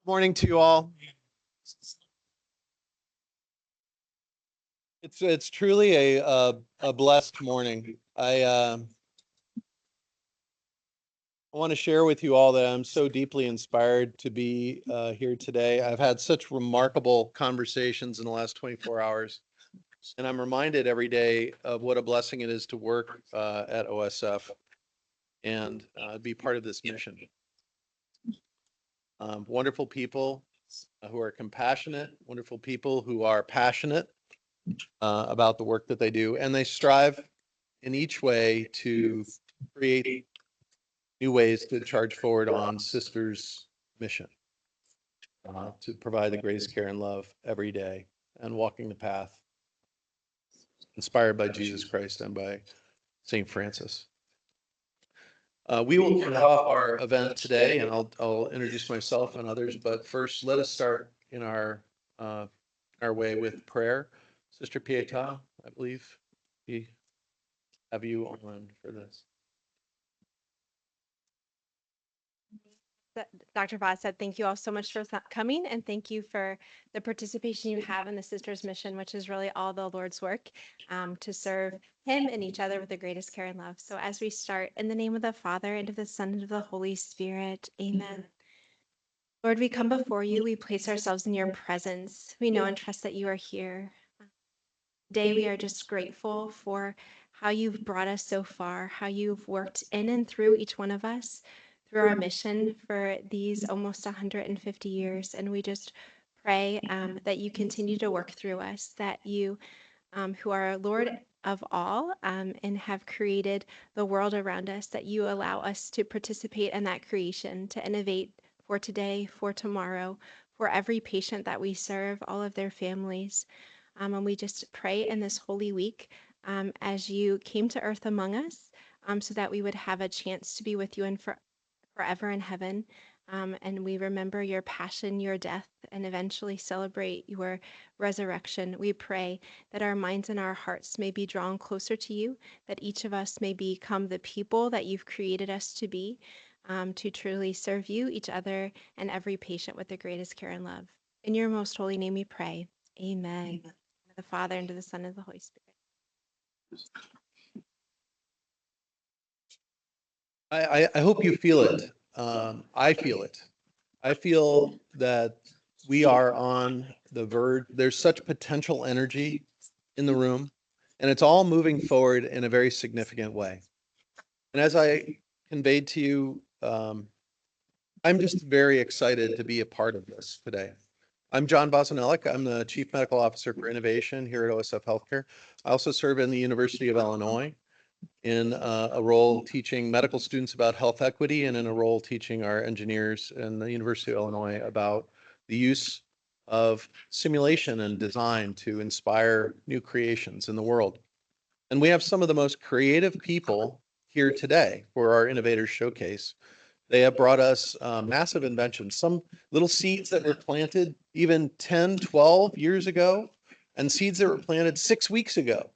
Morning to you all. It's truly a blessed morning. I want to share with you all that I'm so deeply inspired to be here today. I've had such remarkable conversations in the last 24 hours, and I'm reminded every day of what a blessing it is to work at OSF and be part of this mission. Wonderful people who are compassionate, wonderful people who are passionate about the work that they do, and they strive in each way to create new ways to charge forward on Sisters' mission to provide the greatest care and love every day and walking the path inspired by Jesus Christ and by St. Francis. We will kick off our event today, and I'll introduce myself and others, but first let us start in our way with prayer. Sister Pietà, I believe we have you on for this. Dr. Voss said, thank you all so much for coming, and thank you for the participation you have in the Sisters' Mission, which is really all the Lord's work to serve Him and each other with the greatest care and love. So as we start, in the name of the Father, and of the Son, and of the Holy Spirit, amen. Lord, we come before you. We place ourselves in your presence. We know and trust that you are here. Today, we are just grateful for how you've brought us so far, how you've worked in and through each one of us through our mission for these almost 150 years. And we just pray that you continue to work through us, that you, who are Lord of all and have created the world around us, that you allow us to participate in that creation, to innovate for today, for tomorrow, for every patient that we serve, all of their families. And we just pray in this holy week as you came to earth among us so that we would have a chance to be with you and forever in heaven. And we remember your passion, your death, and eventually celebrate your resurrection. We pray that our minds and our hearts may be drawn closer to you, that each of us may become the people that you've created us to be, to truly serve you, each other, and every patient with the greatest care and love. In your most holy name we pray. Amen. To the Father, and to the Son, and the Holy Spirit. I hope you feel it. I feel it. I feel that we are on the verge. There's such potential energy in the room, and it's all moving forward in a very significant way. And as I conveyed to you, I'm just very excited to be a part of this today. I'm John Bosonellic. I'm the Chief Medical Officer for Innovation here at OSF Healthcare. I also serve in the University of Illinois in a role teaching medical students about health equity and in a role teaching our engineers in the University of Illinois about the use of simulation and design to inspire new creations in the world. And we have some of the most creative people here today for our Innovators Showcase. They have brought us massive inventions, some little seeds that were planted even 10, 12 years ago, and seeds that were planted 6 weeks ago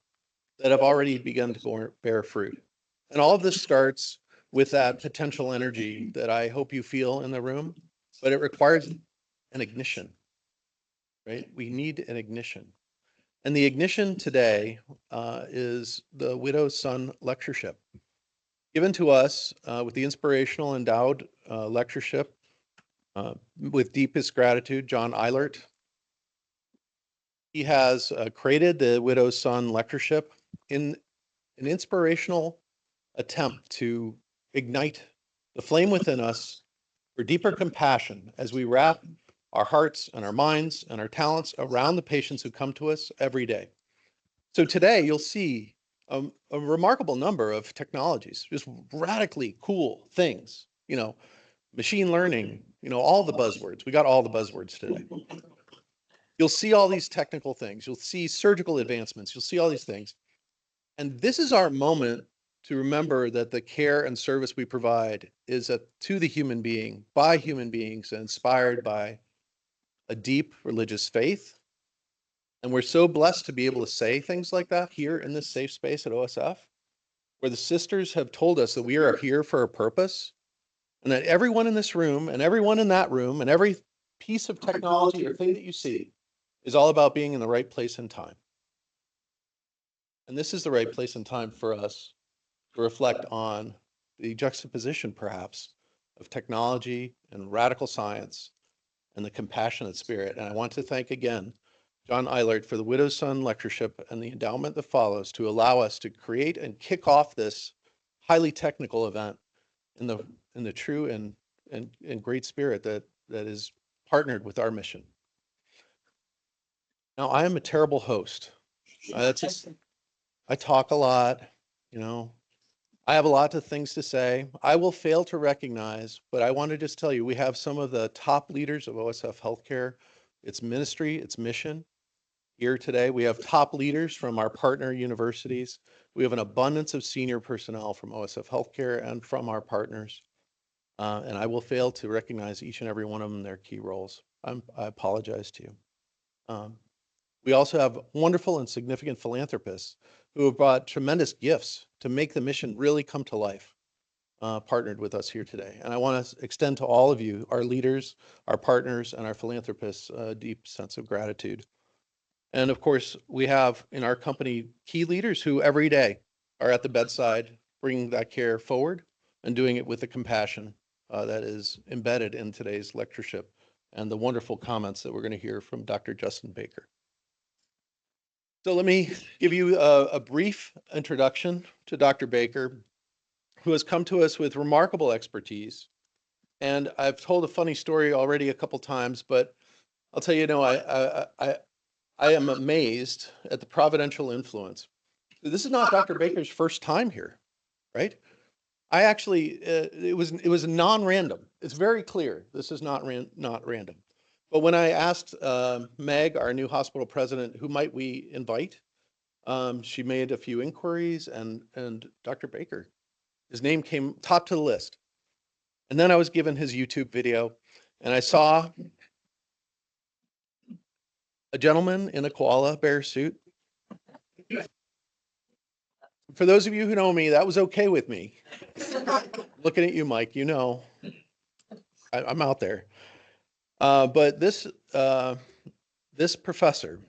that have already begun to bear fruit. And all of this starts with that potential energy that I hope you feel in the room, but it requires an ignition, right? We need an ignition. And the ignition today is the Widow's Son Lectureship, given to us with the inspirational endowed lectureship with deepest gratitude, John Eilert. He has created the Widow's Son Lectureship in an inspirational attempt to ignite the flame within us for deeper compassion as we wrap our hearts and our minds and our talents around the patients who come to us every day. So today you'll see a remarkable number of technologies, just radically cool things, machine learning, all the buzzwords. We got all the buzzwords today. You'll see all these technical things. You'll see surgical advancements. You'll see all these things. And this is our moment to remember that the care and service we provide is to the human being, by human beings, and inspired by a deep religious faith. And we're so blessed to be able to say things like that here in this safe space at OSF, where the sisters have told us that we are here for a purpose, and that everyone in this room and everyone in that room and every piece of technology or thing that you see is all about being in the right place and time. And this is the right place and time for us to reflect on the juxtaposition, perhaps, of technology and radical science and the compassionate spirit. And I want to thank again John Eilert for the Widow's Son Lectureship and the endowment that follows to allow us to create and kick off this highly technical event in the true and great spirit that is partnered with our mission. Now, I am a terrible host. I talk a lot, you know. I have a lot of things to say. I will fail to recognize, but I want to just tell you, we have some of the top leaders of OSF Healthcare, its ministry, its mission here today. We have top leaders from our partner universities. We have an abundance of senior personnel from OSF Healthcare and from our partners. And I will fail to recognize each and every one of them in their key roles. I apologize to you. We also have wonderful and significant philanthropists who have brought tremendous gifts to make the mission really come to life, partnered with us here today. And I want to extend to all of you, our leaders, our partners, and our philanthropists, a deep sense of gratitude. And of course, we have in our company key leaders who every day are at the bedside, bringing that care forward and doing it with the compassion that is embedded in today's lectureship and the wonderful comments that we're going to hear from Dr. Justin Baker. So let me give you a brief introduction to Dr. Baker, who has come to us with remarkable expertise. And I've told a funny story already a couple times, but I'll tell you, I am amazed at the providential influence. This is not Dr. Baker's first time here, right? I actually, it was non-random. It's very clear this is not random. But when I asked Meg, our new hospital president, who might we invite, she made a few inquiries, and Dr. Baker, his name came top to the list. And then I was given his YouTube video, and I saw a gentleman in a koala bear suit. For those of you who know me, that was okay with me. Looking at you, Mike, you know, I'm out there. But this professor,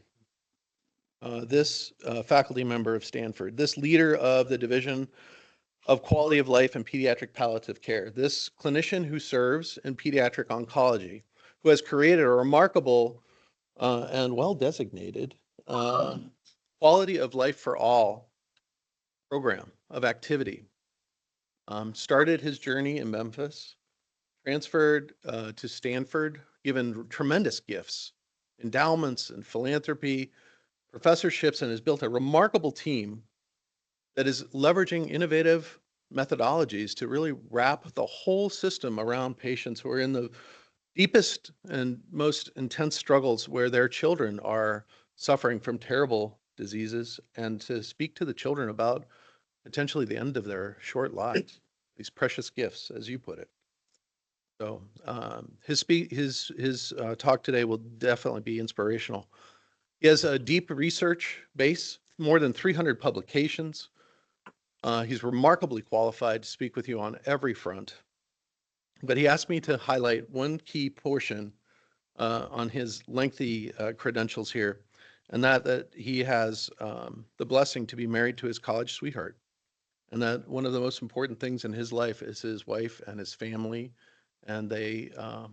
this faculty member of Stanford, this leader of the Division of Quality of Life and Pediatric Palliative Care, this clinician who serves in pediatric oncology, who has created a remarkable and well-designated quality of life for all program of activity. Started his journey in Memphis, transferred to Stanford, given tremendous gifts, endowments and philanthropy, professorships, and has built a remarkable team that is leveraging innovative methodologies to really wrap the whole system around patients who are in the deepest and most intense struggles where their children are suffering from terrible diseases, and to speak to the children about potentially the end of their short lives, these precious gifts, as you put it. So his talk today will definitely be inspirational. He has a deep research base, more than 300 publications. He's remarkably qualified to speak with you on every front. But he asked me to highlight one key portion on his lengthy credentials here, and that he has the blessing to be married to his college sweetheart. And that one of the most important things in his life is his wife and his family, and they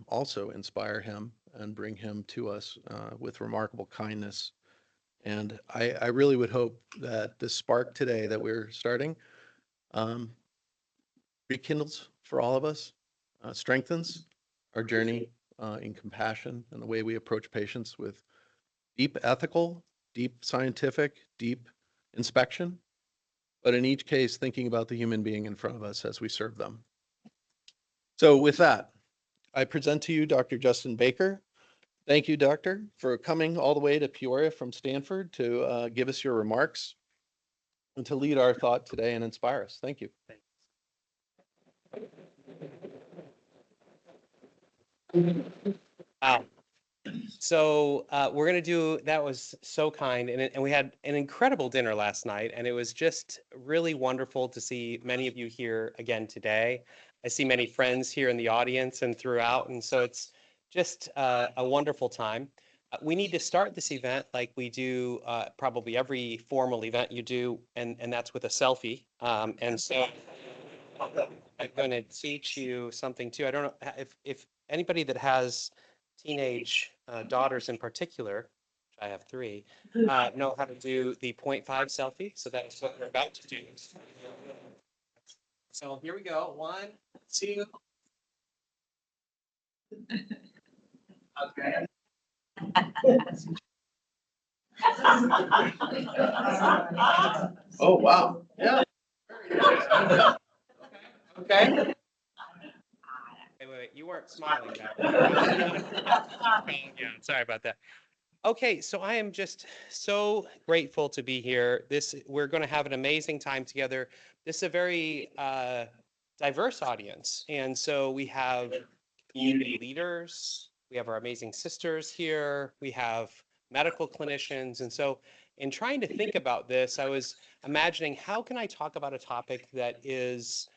also inspire him and bring him to us with remarkable kindness. And I really would hope that this spark today that we're starting rekindles for all of us, strengthens our journey in compassion and the way we approach patients with deep ethical, deep scientific, deep inspection, but in each case, thinking about the human being in front of us as we serve them. So with that, I present to you Dr. Justin Baker. Thank you, Doctor, for coming all the way to Peoria from Stanford to give us your remarks and to lead our thought today and inspire us. Thank you. Wow. So we're going to do, that was so kind. And we had an incredible dinner last night, and it was just really wonderful to see many of you here again today. I see many friends here in the audience and throughout. And so it's just a wonderful time. We need to start this event like we do probably every formal event you do, and that's with a selfie. And so I'm going to teach you something too. I don't know if anybody that has teenage daughters in particular, which I have three, know how to do the 0.5 selfie. So that's what we're about to do. So here we go. 1, 2. Okay. Oh, wow. Yeah. Okay. Wait. You weren't smiling back there. Yeah, sorry about that. Okay, so I am just so grateful to be here. We're going to have an amazing time together. This is a very diverse audience, and so we have community leaders, we have our amazing sisters here, we have medical clinicians, and so in trying to think about this, I was imagining how can I talk about a topic that is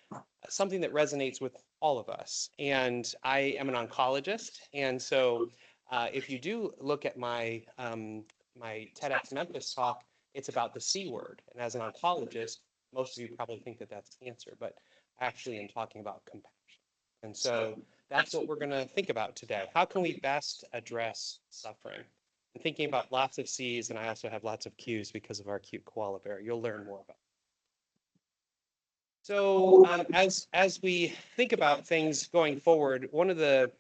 something that resonates with all of us. And I am an oncologist, and so if you do look at my my TEDx Memphis talk, it's about the C word. And as an oncologist, most of you probably think that that's cancer, but actually I'm talking about compassion. And so that's what we're going to think about today. How can we best address suffering? I'm thinking about lots of C's, and I also have lots of Q's because of our cute koala bear. You'll learn more about. So as we think about things going forward, one of the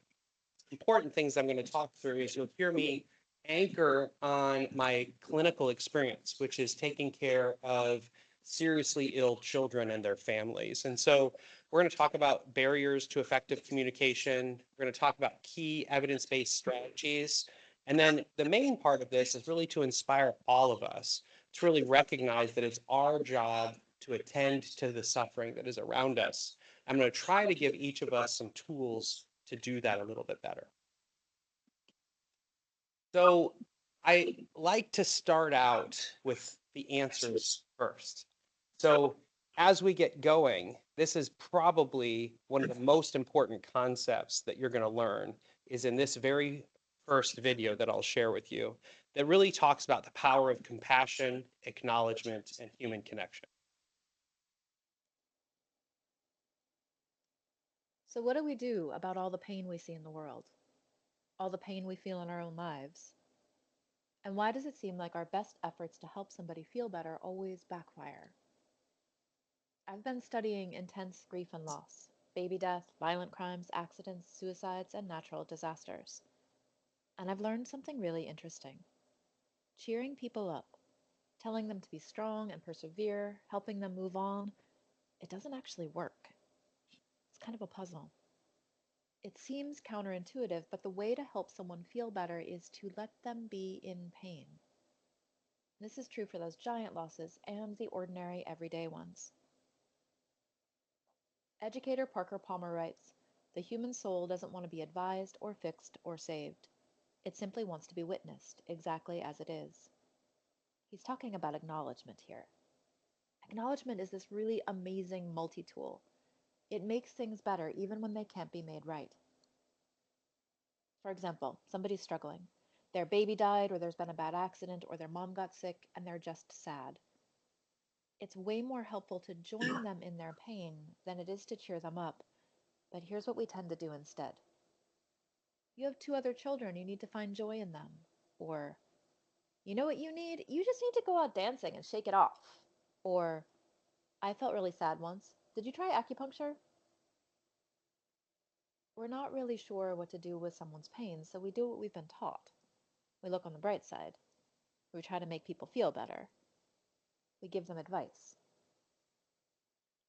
important things I'm going to talk through is you'll hear me anchor on my clinical experience, which is taking care of seriously ill children and their families. And so we're going to talk about barriers to effective communication. We're going to talk about key evidence-based strategies. And then the main part of this is really to inspire all of us to really recognize that it's our job to attend to the suffering that is around us. I'm going to try to give each of us some tools to do that a little bit better. So I like to start out with the answers first. So as we get going, this is probably one of the most important concepts that you're going to learn is in this very first video that I'll share with you that really talks about the power of compassion, acknowledgement, and human connection. So, what do we do about all the pain we see in the world? All the pain we feel in our own lives? And why does it seem like our best efforts to help somebody feel better always backfire? I've been studying intense grief and loss, baby death, violent crimes, accidents, suicides, and natural disasters. And I've learned something really interesting. Cheering people up, telling them to be strong and persevere, helping them move on, it doesn't actually work. It's kind of a puzzle. It seems counterintuitive, but the way to help someone feel better is to let them be in pain. This is true for those giant losses and the ordinary everyday ones. Educator Parker Palmer writes, "The human soul doesn't want to be advised or fixed or saved. It simply wants to be witnessed exactly as it is." He's talking about acknowledgement here. Acknowledgement is this really amazing multi-tool. It makes things better even when they can't be made right. For example, somebody's struggling. Their baby died, or there's been a bad accident, or their mom got sick, and they're just sad. It's way more helpful to join them in their pain than it is to cheer them up. But here's what we tend to do instead. "You have 2 other children, you need to find joy in them." Or, "You know what you need? You just need to go out dancing and shake it off." Or, "I felt really sad once. Did you try acupuncture?" We're not really sure what to do with someone's pain, so we do what we've been taught. We look on the bright side. We try to make people feel better. We give them advice.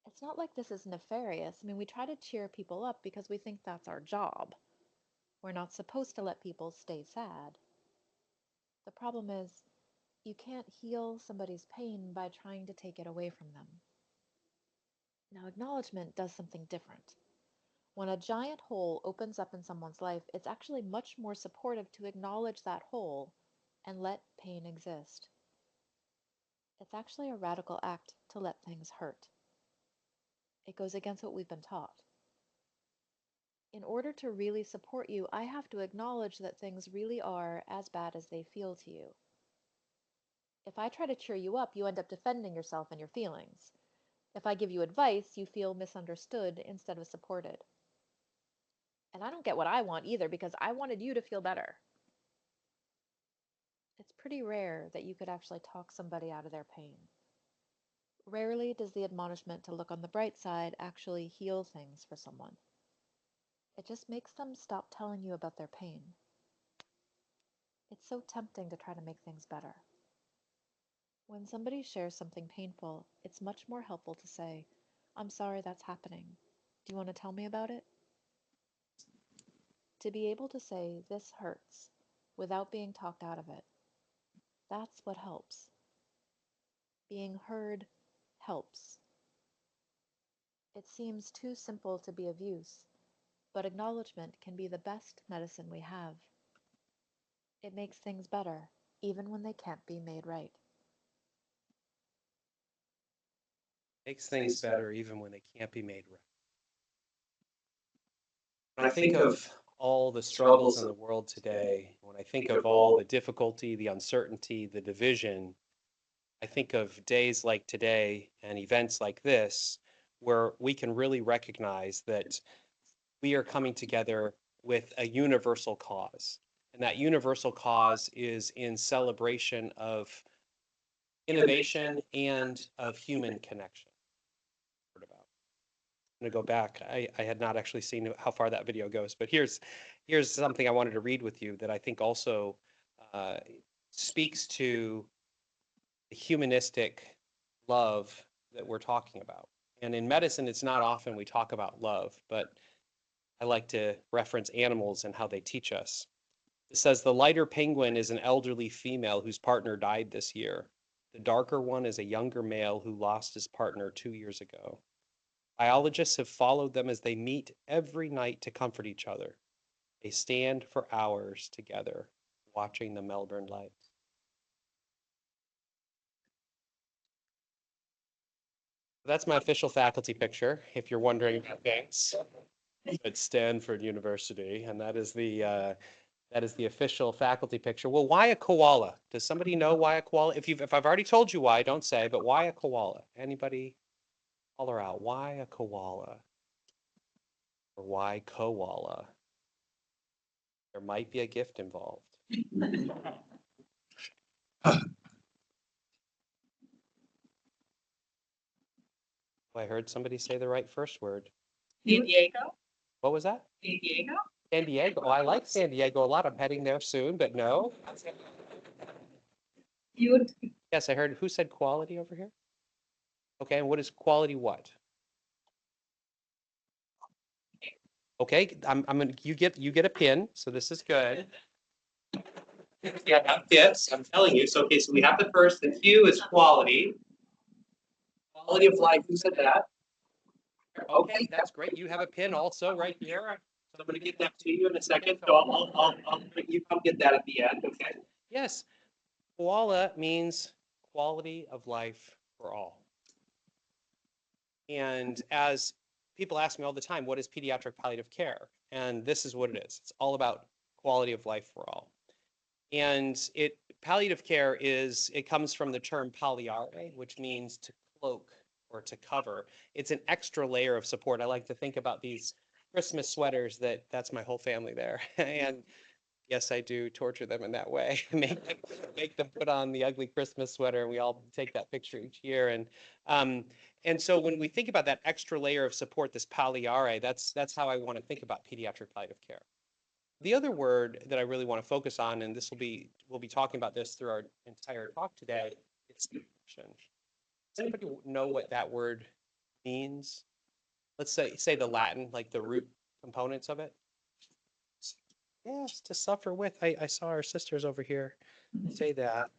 It's not like this is nefarious. I mean, we try to cheer people up because we think that's our job. We're not supposed to let people stay sad. The problem is, you can't heal somebody's pain by trying to take it away from them. Now, acknowledgement does something different. When a giant hole opens up in someone's life, it's actually much more supportive to acknowledge that hole and let pain exist. It's actually a radical act to let things hurt. It goes against what we've been taught. In order to really support you, I have to acknowledge that things really are as bad as they feel to you. If I try to cheer you up, you end up defending yourself and your feelings. If I give you advice, you feel misunderstood instead of supported. And I don't get what I want either because I wanted you to feel better. It's pretty rare that you could actually talk somebody out of their pain. Rarely does the admonishment to look on the bright side actually heal things for someone. It just makes them stop telling you about their pain. It's so tempting to try to make things better. When somebody shares something painful, it's much more helpful to say, "I'm sorry that's happening. Do you want to tell me about it?" To be able to say, "This hurts," without being talked out of it, that's what helps. Being heard helps. It seems too simple to be of use, but acknowledgement can be the best medicine we have. It makes things better, even when they can't be made right. Makes things better even when they can't be made right. When I think of all the struggles in the world today, when I think of all the difficulty, the uncertainty, the division, I think of days like today and events like this where we can really recognize that we are coming together with a universal cause. And that universal cause is in celebration of innovation and of human connection. Heard about. I'm going to go back. I had not actually seen how far that video goes, but here's something I wanted to read with you that I think also uh, speaks to the humanistic love that we're talking about. And in medicine, it's not often we talk about love, but I like to reference animals and how they teach us. It says the lighter penguin is an elderly female whose partner died this year. The darker one is a younger male who lost his partner 2 years ago. Biologists have followed them as they meet every night to comfort each other. They stand for hours together, watching the Melbourne lights. That's my official faculty picture, if you're wondering about things. At Stanford University, and that is the official faculty picture. Well, why a koala? Does somebody know why a koala? If I've already told you why, don't say, but why a koala? Anybody holler out, why a koala? Or why koala? There might be a gift involved. Oh, I heard somebody say the right first word. San Diego? What was that? San Diego? San Diego. Oh, I like San Diego a lot. I'm heading there soon, but no. You would, Yes, I heard. Who said quality over here? Okay, and what is quality what? Okay, I'm gonna you get a pin, so this is good. Yeah, I have tips. I'm telling you. So okay, so we have the first. The Q is quality. Quality of life. Who said that? Okay, that's great. You have a pin also right here. So I'm gonna get that to you in a second. So I'll you come get that at the end. Okay. Yes, koala means quality of life for all. And as people ask me all the time, what is pediatric palliative care? And this is what it is. It's all about quality of life for all. And palliative care it comes from the term palliare, which means to cloak or to cover. It's an extra layer of support. I like to think about these Christmas sweaters that's my whole family there. And yes, I do torture them in that way. make them put on the ugly Christmas sweater, and we all take that picture each year. And so when we think about that extra layer of support, this palliare, that's how I want to think about pediatric palliative care. The other word that I really want to focus on, and we'll be talking about this through our entire talk today, it's compassion. Does anybody know what that word means? Let's say the Latin, like the root components of it. Yes, to suffer with. I saw our sisters over here say that.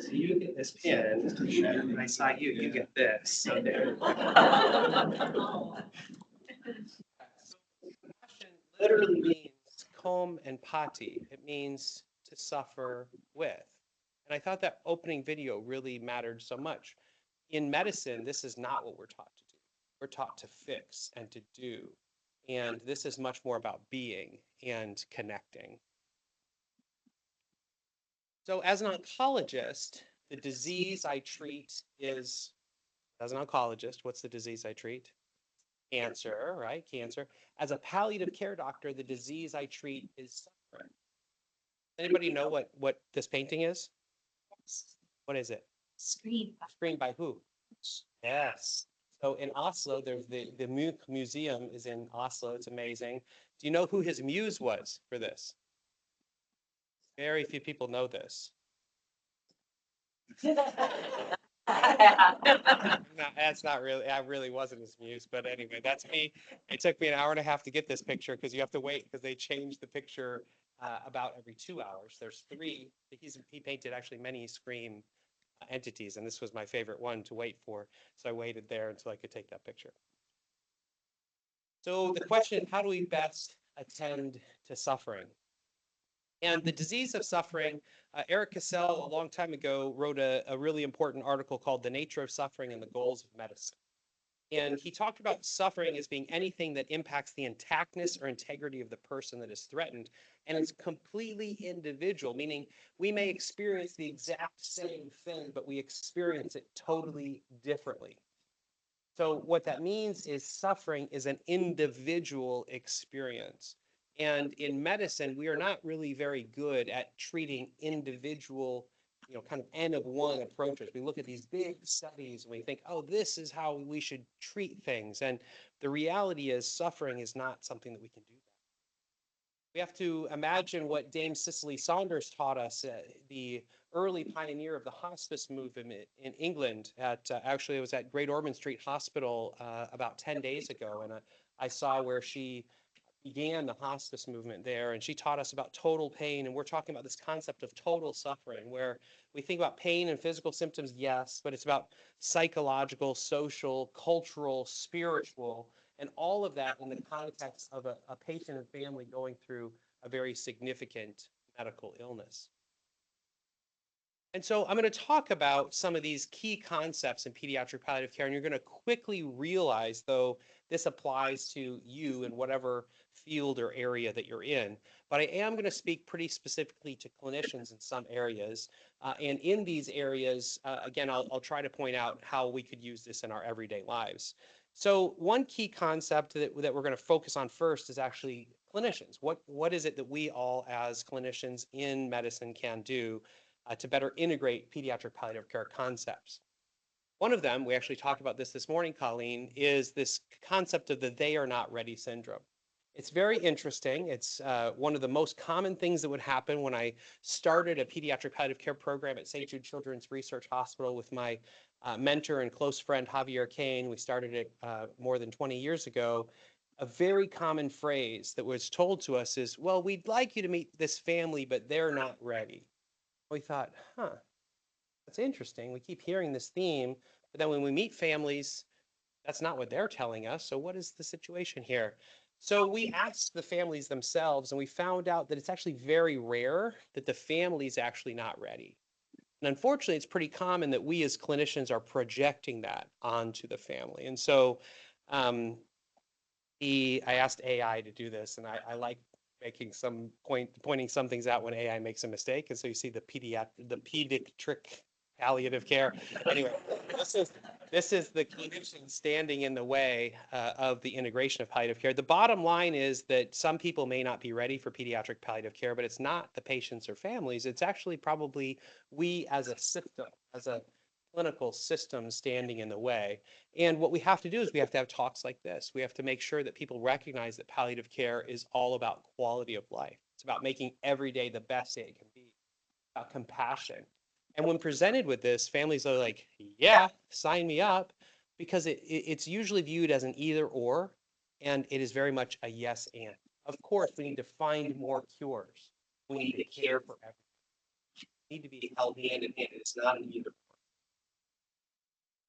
So you get this pin, and I saw you get this. So there. So compassion literally means com and pati. It means to suffer with. And I thought that opening video really mattered so much. In medicine, this is not what we're taught to do. We're taught to fix and to do. And this is much more about being and connecting. So as an oncologist, the disease I treat is, as an oncologist, what's the disease I treat? Cancer, right? Cancer. As a palliative care doctor, the disease I treat is suffering. Anybody know what this painting is? What is it? Screened by who? Yes. So in Oslo, there's the Munch Museum is in Oslo. It's amazing. Do you know who his muse was for this? Very few people know this. No, that's not really, I really wasn't his muse, but anyway, that's me. It took me an hour and a half to get this picture because you have to wait because they change the picture about every 2 hours. There's 3. He painted actually many Scream entities, and this was my favorite one to wait for. So I waited there until I could take that picture. So the question, how do we best attend to suffering? And the disease of suffering, Eric Cassell, a long time ago, wrote a really important article called The Nature of Suffering and the Goals of Medicine. And he talked about suffering as being anything that impacts the intactness or integrity of the person that is threatened. And it's completely individual, meaning we may experience the exact same thing, but we experience it totally differently. So what that means is suffering is an individual experience. And in medicine, we are not really very good at treating individual, kind of N of 1 approaches. We look at these big studies and we think, oh, this is how we should treat things. And the reality is suffering is not something that we can do. We have to imagine what Dame Cicely Saunders taught us, the early pioneer of the hospice movement in England. Actually, it was at Great Ormond Street Hospital about 10 days ago, and I saw where she began the hospice movement there, and she taught us about total pain, and we're talking about this concept of total suffering, where we think about pain and physical symptoms, yes, but it's about psychological, social, cultural, spiritual, and all of that in the context of a patient and family going through a very significant medical illness. And so I'm going to talk about some of these key concepts in pediatric palliative care, and you're going to quickly realize, though, this applies to you in whatever field or area that you're in. But I am going to speak pretty specifically to clinicians in some areas. And in these areas, again, I'll try to point out how we could use this in our everyday lives. So one key concept that we're going to focus on first is actually clinicians. What is it that we all as clinicians in medicine can do to better integrate pediatric palliative care concepts? One of them, we actually talked about this morning, Colleen, is this concept of the they are not ready syndrome. It's very interesting. It's one of the most common things that would happen when I started a pediatric palliative care program at St. Jude Children's Research Hospital with my mentor and close friend, Javier Kane. We started it more than 20 years ago. A very common phrase that was told to us is, well, we'd like you to meet this family, but they're not ready. We thought, that's interesting. We keep hearing this theme, but then when we meet families, that's not what they're telling us. So what is the situation here? So we asked the families themselves, and we found out that it's actually very rare that the family's actually not ready. And unfortunately, it's pretty common that we as clinicians are projecting that onto the family. And so I asked AI to do this, and I like making pointing some things out when AI makes a mistake. And so you see the pediatric palliative care. Anyway, this is the clinician standing in the way of the integration of palliative care. The bottom line is that some people may not be ready for pediatric palliative care, but it's not the patients or families. It's actually probably we as a system, as a clinical system standing in the way. And what we have to do is we have to have talks like this. We have to make sure that people recognize that palliative care is all about quality of life. It's about making every day the best day it can be, about compassion. And when presented with this, families are like, yeah, sign me up, because it's usually viewed as an either or, and it is very much a yes and. Of course, we need to find more cures. We need to care for everyone. We need to be held hand in hand. It's not an either or.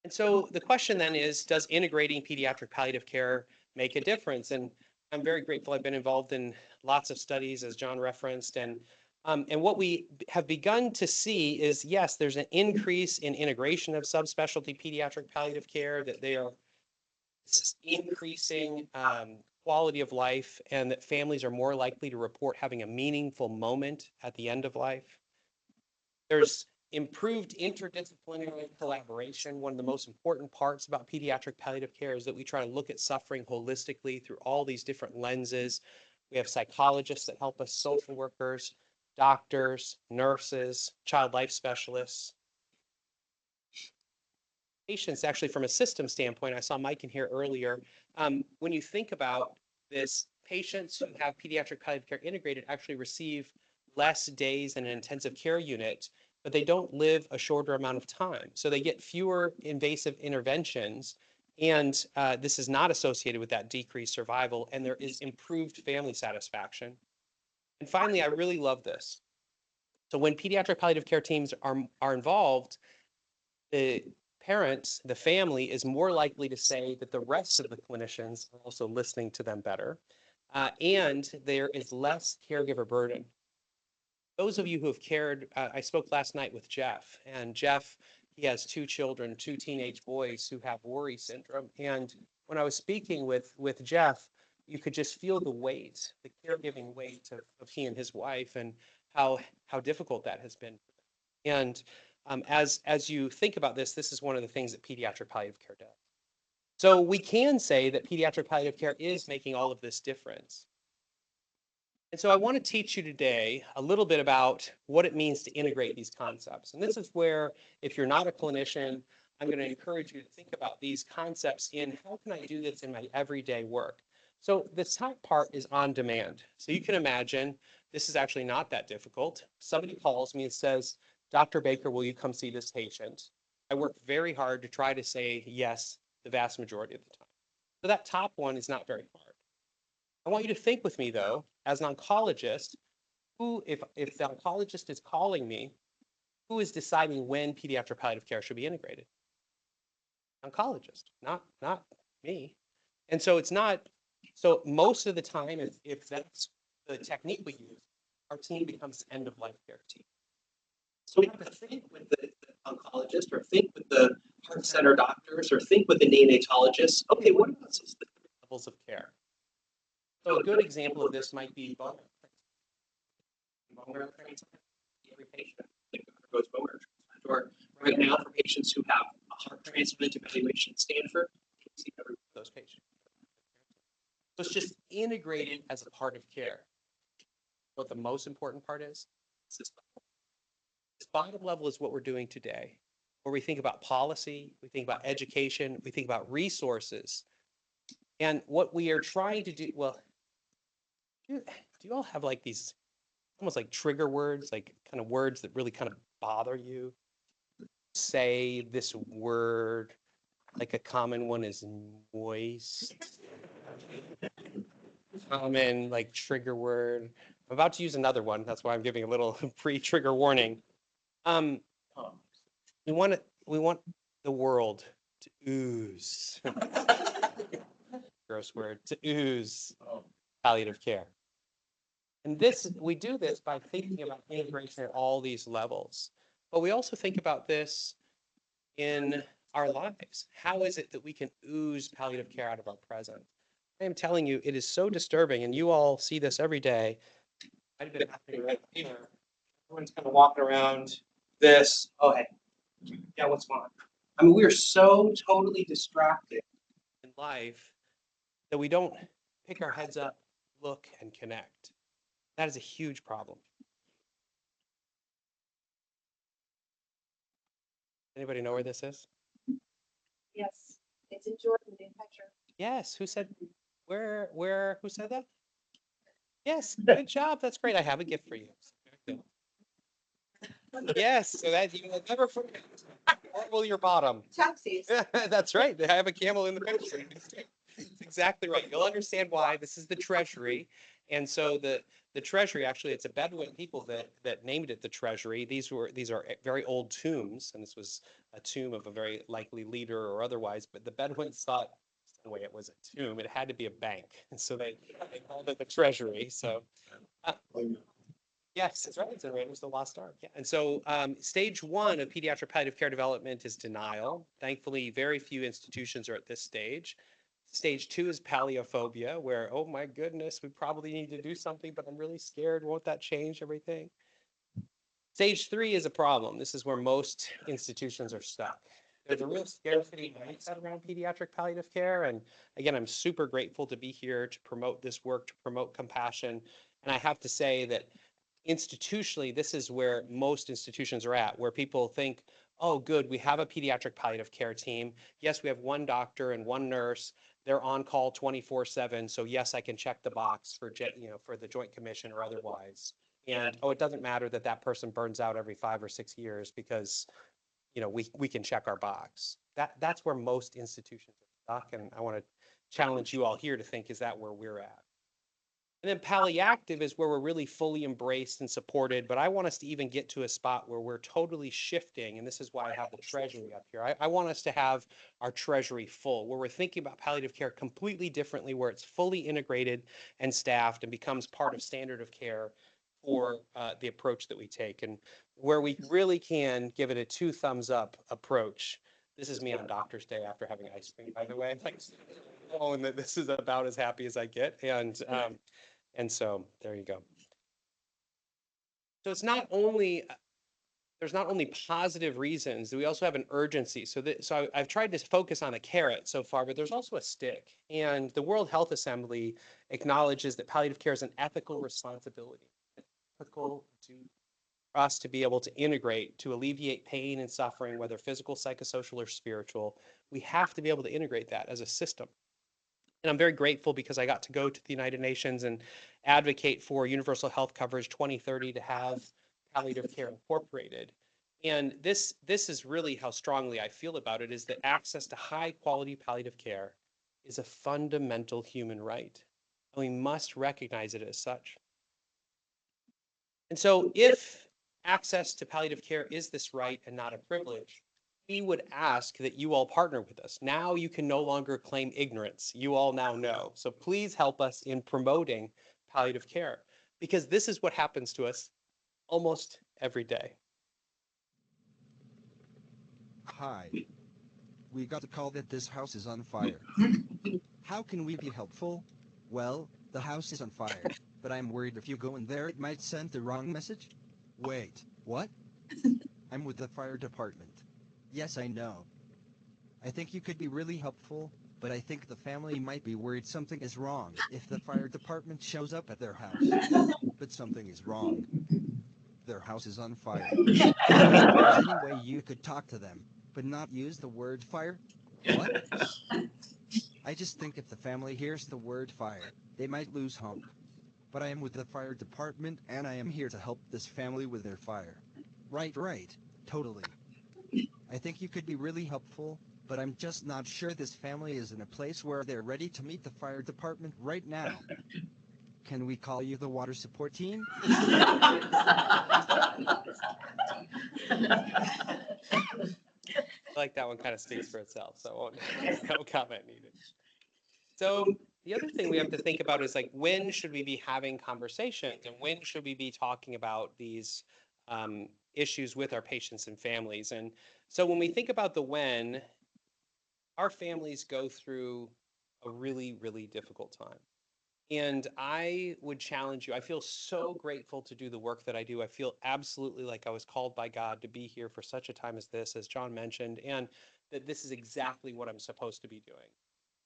And so the question then is, does integrating pediatric palliative care make a difference? And I'm very grateful. I've been involved in lots of studies, as John referenced, and what we have begun to see is, yes, there's an increase in integration of subspecialty pediatric palliative care, that they are this is increasing quality of life, and that families are more likely to report having a meaningful moment at the end of life. There's improved interdisciplinary collaboration. One of the most important parts about pediatric palliative care is that we try to look at suffering holistically through all these different lenses. We have psychologists that help us, social workers, doctors, nurses, child life specialists. Patients, actually, from a system standpoint, I saw Mike in here earlier. When you think about this, patients who have pediatric palliative care integrated actually receive less days in an intensive care unit, but they don't live a shorter amount of time. So they get fewer invasive interventions, and this is not associated with that decreased survival, and there is improved family satisfaction. And finally, I really love this. So when pediatric palliative care teams are involved, the parents, the family, is more likely to say that the rest of the clinicians are also listening to them better, and there is less caregiver burden. Those of you who have cared, I spoke last night with Jeff, and Jeff, he has 2 children, 2 teenage boys who have worry syndrome. And when I was speaking with Jeff, you could just feel the weight, the caregiving weight of he and his wife, and how difficult that has been. And as you think about this, this is one of the things that pediatric palliative care does. So we can say that pediatric palliative care is making all of this difference. And so I want to teach you today a little bit about what it means to integrate these concepts. And this is where, if you're not a clinician, I'm going to encourage you to think about these concepts in how can I do this in my everyday work. So the top part is on demand. So you can imagine this is actually not that difficult. Somebody calls me and says, Dr. Baker, will you come see this patient? I work very hard to try to say yes the vast majority of the time. So that top one is not very hard. I want you to think with me, though, as an oncologist, who, if the oncologist is calling me, who is deciding when pediatric palliative care should be integrated? Oncologist, not me. And so it's not, so most of the time, if that's the technique we use, our team becomes an end-of-life care team. So we have to think with the oncologist, or think with the heart center doctors, or think with the neonatologists. Okay, what about some levels of care? So a good example of this might be bone marrow transplant. Every patient undergoes bone marrow transplant. Or right now, for patients who have a heart transplant evaluation at Stanford, we see every one of those patients. So it's just integrated as a part of care. What the most important part is this bottom level is what we're doing today, where we think about policy, we think about education, we think about resources. And what we are trying to do, well, do you all have like these almost like trigger words, like kind of words that really kind of bother you? Say this word, like a common one is moist. Common like trigger word. I'm about to use another one. That's why I'm giving a little pre-trigger warning. We want the world to ooze. Gross word, to ooze palliative care. And we do this by thinking about integration at all these levels. But we also think about this in our lives. How is it that we can ooze palliative care out of our present? I am telling you, it is so disturbing, and you all see this every day. I've been happening right here. Everyone's kind of walking around this. Oh, hey. Yeah, what's going on? I mean, we are so totally distracted in life that we don't pick our heads up, look, and connect. That is a huge problem. Anybody know where this is? Yes, it's in Jordan, New Hampshire. Yes. Who said who said that? Yes, good job. That's great. I have a gift for you. Yes, so that you will never forget. Or will your bottom? Taxis. That's right. I have a camel in the picture. That's exactly right. You'll understand why. This is the Treasury. And so the Treasury, actually, it's a Bedouin people that named it the Treasury. These are very old tombs, and this was a tomb of a very likely leader or otherwise, but the Bedouins thought the way it was a tomb, it had to be a bank. And so they called it the Treasury. So yes, that's right. It's in Raiders of the Lost Ark. Yeah. And so stage 1 of pediatric palliative care development is denial. Thankfully, very few institutions are at this stage. Stage 2 is palliaphobia, where, oh my goodness, we probably need to do something, but I'm really scared. Won't that change everything? Stage 3 is a problem. This is where most institutions are stuck. There's a real scarcity mindset around pediatric palliative care. And again, I'm super grateful to be here to promote this work, to promote compassion. And I have to say that institutionally, this is where most institutions are at, where people think, oh, good, we have a pediatric palliative care team. Yes, we have one doctor and one nurse. They're on call 24/7. So yes, I can check the box for, for the Joint Commission or otherwise. And oh, it doesn't matter that that person burns out every 5 or 6 years because we can check our box. That's where most institutions are stuck, and I want to challenge you all here to think, is that where we're at? And then palliative is where we're really fully embraced and supported, but I want us to even get to a spot where we're totally shifting, and this is why I have the treasury up here. I want us to have our treasury full, where we're thinking about palliative care completely differently, where it's fully integrated and staffed and becomes part of standard of care for the approach that we take, and where we really can give it a 2 thumbs up approach. This is me on Doctor's Day after having ice cream, by the way. Like, knowing that this is about as happy as I get, and so there you go. So it's not only there's not only positive reasons, we also have an urgency. So I've tried to focus on a carrot so far, but there's also a stick. And the World Health Assembly acknowledges that palliative care is an ethical responsibility. Ethical to us to be able to integrate, to alleviate pain and suffering, whether physical, psychosocial, or spiritual. We have to be able to integrate that as a system. And I'm very grateful because I got to go to the United Nations and advocate for universal health coverage 2030 to have palliative care incorporated. And this is really how strongly I feel about it, is that access to high quality palliative care is a fundamental human right. And we must recognize it as such. And so if access to palliative care is this right and not a privilege, we would ask that you all partner with us. Now you can no longer claim ignorance. You all now know. So please help us in promoting palliative care, because this is what happens to us almost every day. Hi. We got a call that this house is on fire. How can we be helpful? Well, the house is on fire, but I'm worried if you go in there it might send the wrong message. Wait, what? I'm with the fire department. Yes, I know. I think you could be really helpful, but I think the family might be worried something is wrong if the fire department shows up at their house. But something is wrong. Their house is on fire. Is there any way you could talk to them, but not use the word fire? What? I just think if the family hears the word fire, they might lose hope. But I am with the fire department and I am here to help this family with their fire. Right, totally. I think you could be really helpful, but I'm just not sure this family is in a place where they're ready to meet the fire department right now. Can we call you the water support team? I like that one, kind of speaks for itself, so no comment needed. So the other thing we have to think about is, like, when should we be having conversations and when should we be talking about these issues with our patients and families? And so when we think about the when, our families go through a really, really difficult time. And I would challenge you. I feel so grateful to do the work that I do. I feel absolutely like I was called by God to be here for such a time as this, as John mentioned, and that this is exactly what I'm supposed to be doing.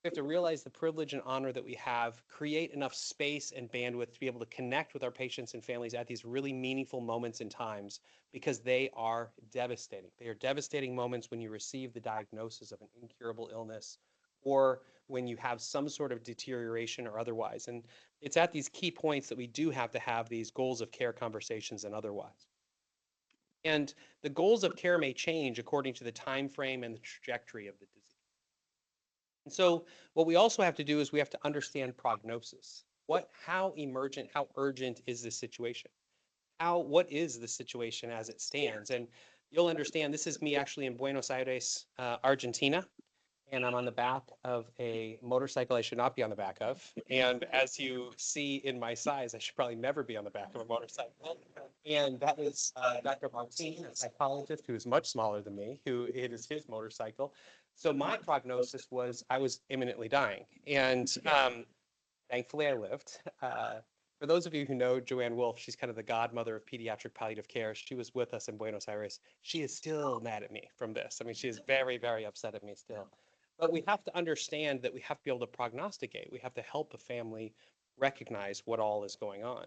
We have to realize the privilege and honor that we have, create enough space and bandwidth to be able to connect with our patients and families at these really meaningful moments and times, because they are devastating. They are devastating moments when you receive the diagnosis of an incurable illness, or when you have some sort of deterioration or otherwise. And it's at these key points that we do have to have these goals of care conversations and otherwise. And the goals of care may change according to the time frame and the trajectory of the disease. And so what we also have to do is we have to understand prognosis. How emergent, how urgent is this situation? What is the situation as it stands? And you'll understand, this is me actually in Buenos Aires, Argentina. and I'm on the back of a motorcycle I should not be on the back of. And as you see in my size, I should probably never be on the back of a motorcycle. And that is Dr. Martin, a psychologist who is much smaller than me, who it is his motorcycle. So my prognosis was I was imminently dying. And thankfully, I lived. For those of you who know Joanne Wolf, she's kind of the godmother of pediatric palliative care. She was with us in Buenos Aires. She is still mad at me from this. I mean, she is very, very upset at me still. But we have to understand that we have to be able to prognosticate. We have to help a family recognize what all is going on.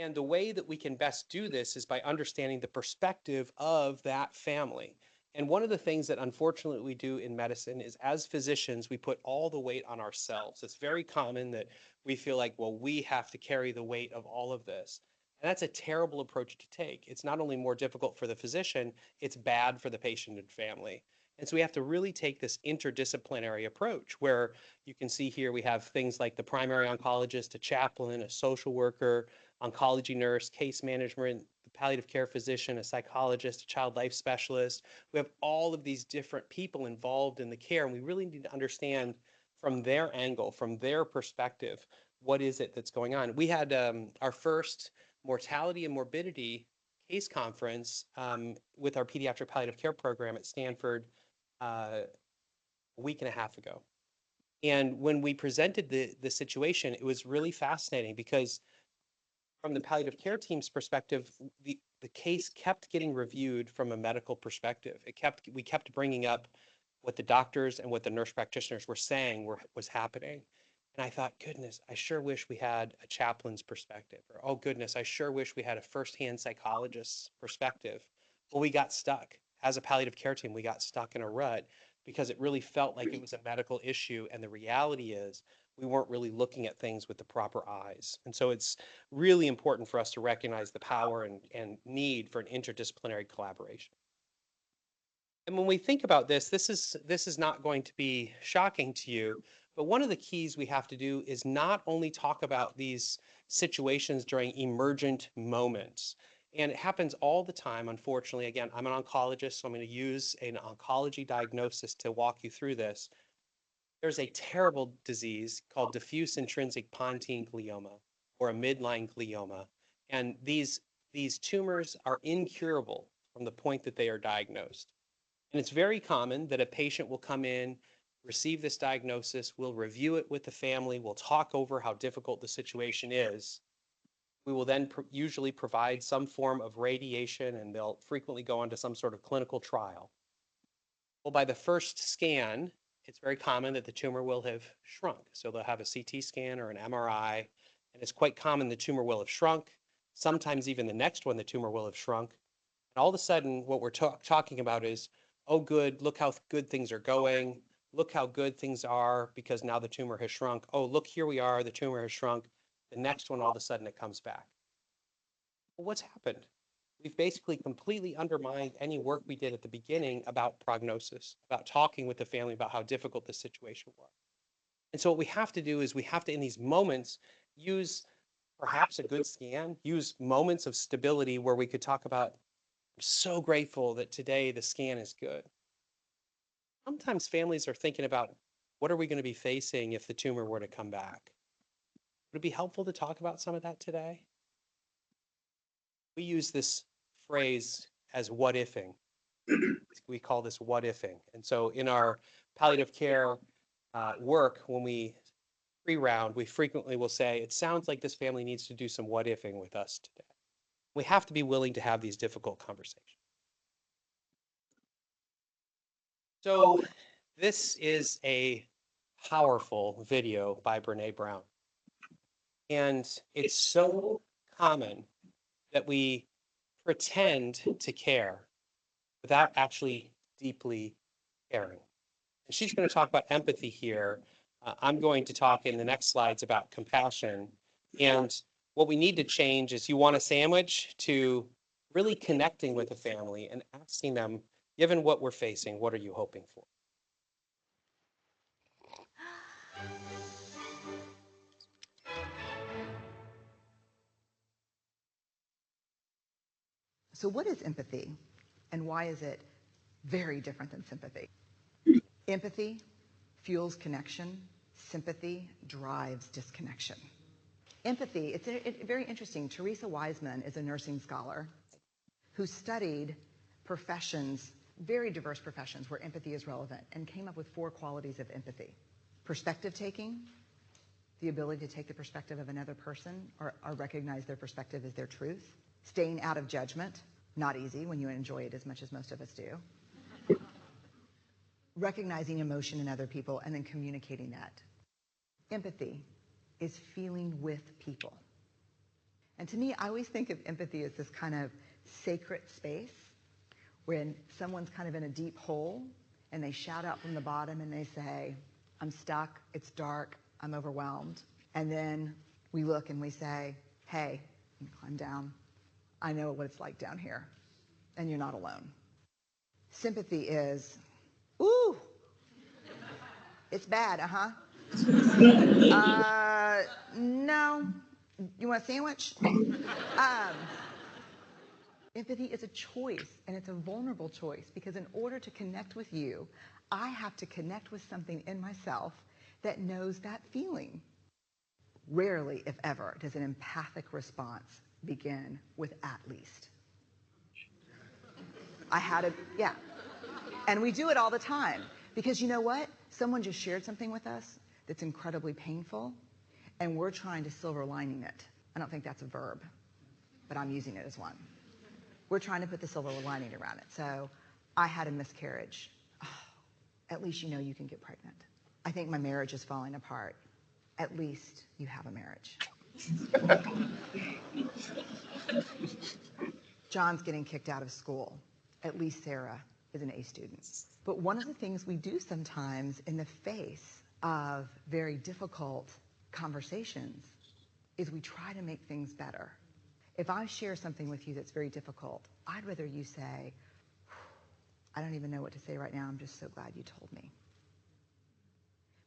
And the way that we can best do this is by understanding the perspective of that family. And one of the things that unfortunately we do in medicine is as physicians, we put all the weight on ourselves. It's very common that we feel like, well, we have to carry the weight of all of this. And that's a terrible approach to take. It's not only more difficult for the physician, it's bad for the patient and family. And so we have to really take this interdisciplinary approach where you can see here we have things like the primary oncologist, a chaplain, a social worker, oncology nurse, case management, the palliative care physician, a psychologist, a child life specialist. We have all of these different people involved in the care, and we really need to understand from their angle, from their perspective, what is it that's going on. We had our first mortality and morbidity case conference with our pediatric palliative care program at Stanford a week and a half ago. And when we presented the situation, it was really fascinating because from the palliative care team's perspective, the case kept getting reviewed from a medical perspective. We kept bringing up what the doctors and what the nurse practitioners were saying was happening. And I thought, goodness, I sure wish we had a chaplain's perspective. Or, oh, goodness, I sure wish we had a firsthand psychologist's perspective. Well, we got stuck. As a palliative care team, we got stuck in a rut because it really felt like it was a medical issue. And the reality is, we weren't really looking at things with the proper eyes. And so it's really important for us to recognize the power and need for an interdisciplinary collaboration. And when we think about this is not going to be shocking to you, but one of the keys we have to do is not only talk about these situations during emergent moments. And it happens all the time, unfortunately. Again, I'm an oncologist, so I'm going to use an oncology diagnosis to walk you through this. There's a terrible disease called diffuse intrinsic pontine glioma or a midline glioma. And these tumors are incurable from the point that they are diagnosed. And it's very common that a patient will come in, receive this diagnosis, we'll review it with the family, we'll talk over how difficult the situation is. We will then usually provide some form of radiation, and they'll frequently go on to some sort of clinical trial. Well, by the first scan, it's very common that the tumor will have shrunk. So they'll have a CT scan or an MRI, and it's quite common the tumor will have shrunk. Sometimes even the next one, the tumor will have shrunk. And all of a sudden, what we're talking about is, oh, good, look how good things are going. Look how good things are because now the tumor has shrunk. Oh, look, here we are, the tumor has shrunk. The next one, all of a sudden, it comes back. Well, what's happened? We've basically completely undermined any work we did at the beginning about prognosis, about talking with the family about how difficult the situation was. And so what we have to do is we have to, in these moments, use perhaps a good scan, use moments of stability where we could talk about, I'm so grateful that today the scan is good. Sometimes families are thinking about, what are we going to be facing if the tumor were to come back? Would it be helpful to talk about some of that today? We use this phrase as what ifing. We call this what ifing. And so in our palliative care work, when we pre-round, we frequently will say, it sounds like this family needs to do some what ifing with us today. We have to be willing to have these difficult conversations. So this is a powerful video by Brene Brown. And it's so common that we pretend to care without actually deeply caring. And she's going to talk about empathy here. I'm going to talk in the next slides about compassion. And what we need to change is, you want a sandwich, to really connecting with the family and asking them, given what we're facing, what are you hoping for? So what is empathy, and why is it very different than sympathy? Empathy fuels connection. Sympathy drives disconnection. Empathy, it's very interesting. Teresa Wiseman is a nursing scholar who studied professions, very diverse professions where empathy is relevant, and came up with 4 qualities of empathy. Perspective taking, the ability to take the perspective of another person or recognize their perspective as their truth. Staying out of judgment, not easy when you enjoy it as much as most of us do. Recognizing emotion in other people and then communicating that. Empathy is feeling with people. And to me, I always think of empathy as this kind of sacred space when someone's kind of in a deep hole and they shout out from the bottom and they say, I'm stuck, it's dark, I'm overwhelmed. And then we look and we say, hey, climb down. I know what it's like down here, and you're not alone. Sympathy is, ooh, it's bad, no, you want a sandwich? Empathy is a choice, and it's a vulnerable choice, because in order to connect with you, I have to connect with something in myself that knows that feeling. Rarely, if ever, does an empathic response begin with at least. Yeah. And we do it all the time, because you know what? Someone just shared something with us that's incredibly painful, and we're trying to silver lining it. I don't think that's a verb, but I'm using it as one. We're trying to put the silver lining around it. So I had a miscarriage. Oh, at least you know you can get pregnant. I think my marriage is falling apart. At least you have a marriage. John's getting kicked out of school. At least Sarah is an A student. But one of the things we do sometimes in the face of very difficult conversations is we try to make things better. If I share something with you that's very difficult, I'd rather you say, I don't even know what to say right now, I'm just so glad you told me.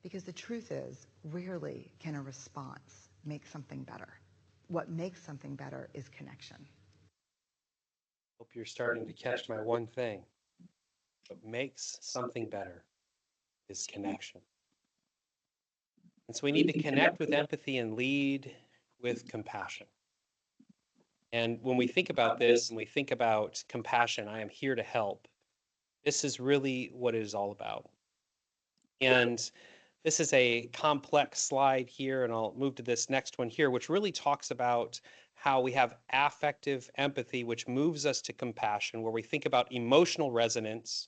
Because the truth is, rarely can a response make something better. What makes something better is connection. Hope you're starting to catch my one thing. What makes something better is connection. And so we need to connect with empathy and lead with compassion. And when we think about this and we think about compassion, I am here to help. This is really what it is all about. And this is a complex slide here, and I'll move to this next one here, which really talks about how we have affective empathy, which moves us to compassion, where we think about emotional resonance,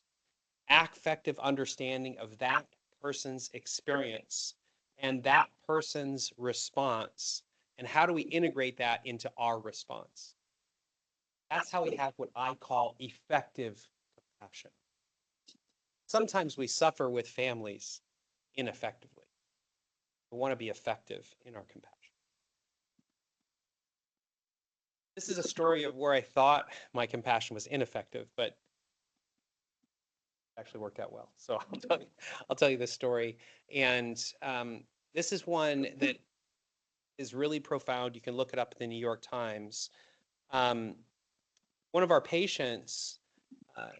affective understanding of that person's experience and that person's response, and how do we integrate that into our response. That's how we have what I call effective compassion. Sometimes we suffer with families ineffectively. We want to be effective in our compassion. This is a story of where I thought my compassion was ineffective, but it actually worked out well. So I'll tell you this story. And this is one that is really profound. You can look it up in the New York Times. One of our patients,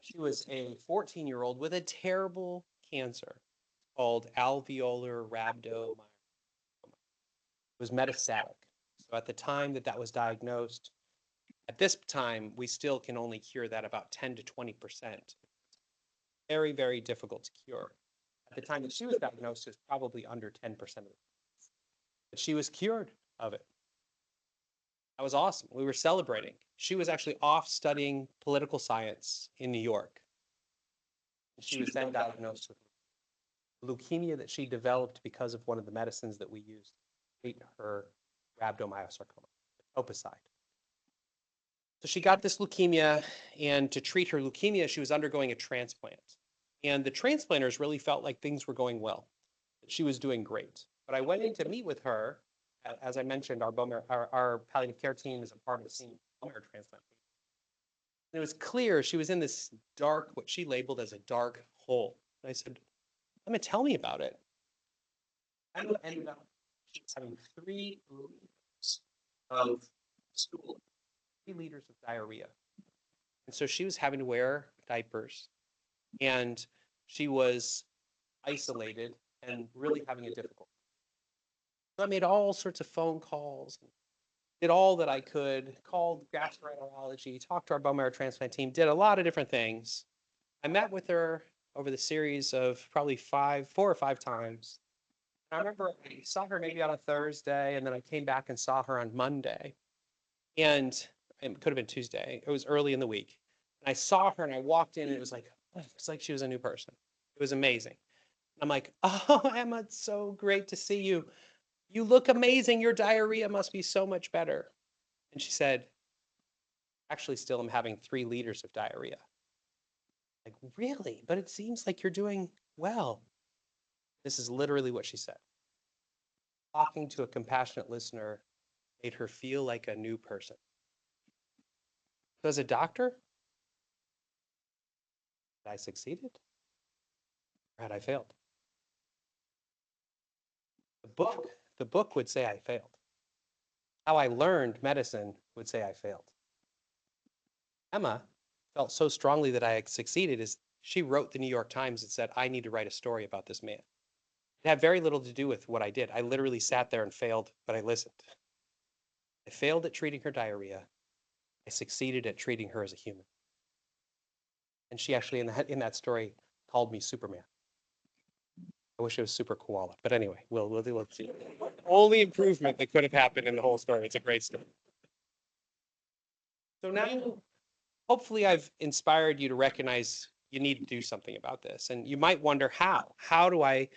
she was a 14-year-old with a terrible cancer called alveolar rhabdomyosarcoma. It was metastatic. So at the time that was diagnosed, at this time, we still can only cure that about 10 to 20%. Very, very difficult to cure. At the time that she was diagnosed, it was probably under 10% of it. But she was cured of it. That was awesome. We were celebrating. She was actually off studying political science in New York. She was then diagnosed with leukemia that she developed because of one of the medicines that we used to treat her rhabdomyosarcoma, opicide. So she got this leukemia, and to treat her leukemia, she was undergoing a transplant. And the transplanters really felt like things were going well, that she was doing great. But I went in to meet with her. As I mentioned, our palliative care team is a part of the same bone marrow transplant. And it was clear she was in this dark, what she labeled as a dark hole. And I said, tell me about it. I ended up having 3 liters of stool, 3 liters of diarrhea. And so she was having to wear diapers, and she was isolated and really having a difficult. So I made all sorts of phone calls, did all that I could, called gastroenterology, talked to our bone marrow transplant team, did a lot of different things. I met with her over the series of probably 4 or 5 times. I remember I saw her maybe on a Thursday, and then I came back and saw her on Monday. And it could have been Tuesday. It was early in the week. And I saw her and I walked in and it's like she was a new person. It was amazing. I'm like, oh, Emma, it's so great to see you. You look amazing. Your diarrhea must be so much better. And she said, actually, still I'm having 3 liters of diarrhea. Like, really? But it seems like you're doing well. This is literally what she said. Talking to a compassionate listener made her feel like a new person. So as a doctor, had I succeeded or had I failed? The book would say I failed. How I learned medicine would say I failed. Emma felt so strongly that I had succeeded is she wrote the New York Times and said, I need to write a story about this man. It had very little to do with what I did. I literally sat there and failed, but I listened. I failed at treating her diarrhea. I succeeded at treating her as a human. And she actually, in that story, called me Superman. I wish it was Super Koala. But anyway, we'll see. Only improvement that could have happened in the whole story. It's a great story. So now, hopefully I've inspired you to recognize you need to do something about this. And you might wonder how. How do I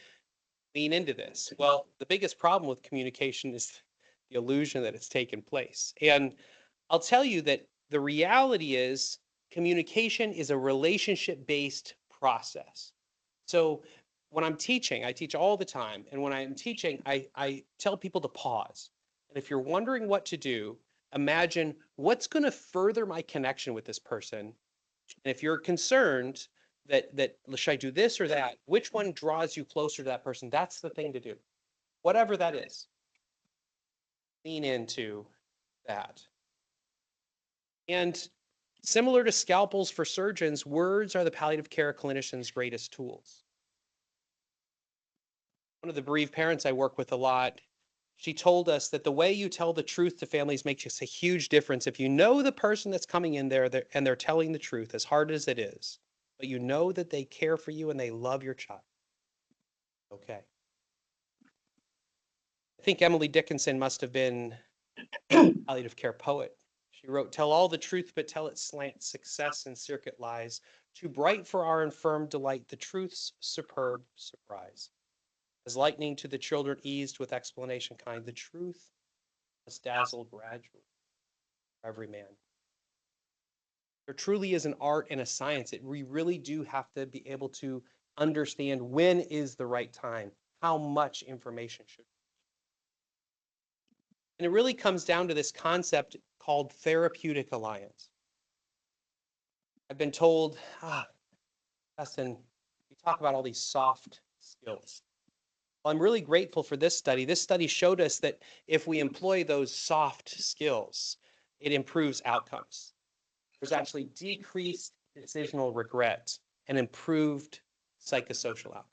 lean into this? Well, the biggest problem with communication is the illusion that it's taken place. And I'll tell you that the reality is communication is a relationship-based process. So when I'm teaching, I teach all the time. And when I'm teaching, I tell people to pause. And if you're wondering what to do, imagine what's going to further my connection with this person. And if you're concerned that should I do this or that, which one draws you closer to that person? That's the thing to do. Whatever that is, lean into that. And similar to scalpels for surgeons, words are the palliative care clinician's greatest tools. One of the bereaved parents I work with a lot, she told us that the way you tell the truth to families makes a huge difference. If you know the person that's coming in there and they're telling the truth, as hard as it is, but you know that they care for you and they love your child. Okay. I think Emily Dickinson must have been a palliative care poet. She wrote, tell all the truth, but tell it slant, success and circuit lies. Too bright for our infirm delight, the truth's superb surprise. As lightning to the children eased with explanation kind, the truth must dazzle gradually for every man. There truly is an art and a science. We really do have to be able to understand when is the right time, how much information should. And it really comes down to this concept called therapeutic alliance. I've been told, Dustin, you talk about all these soft skills. Well, I'm really grateful for this study. This study showed us that if we employ those soft skills, it improves outcomes. There's actually decreased decisional regret and improved psychosocial outcomes.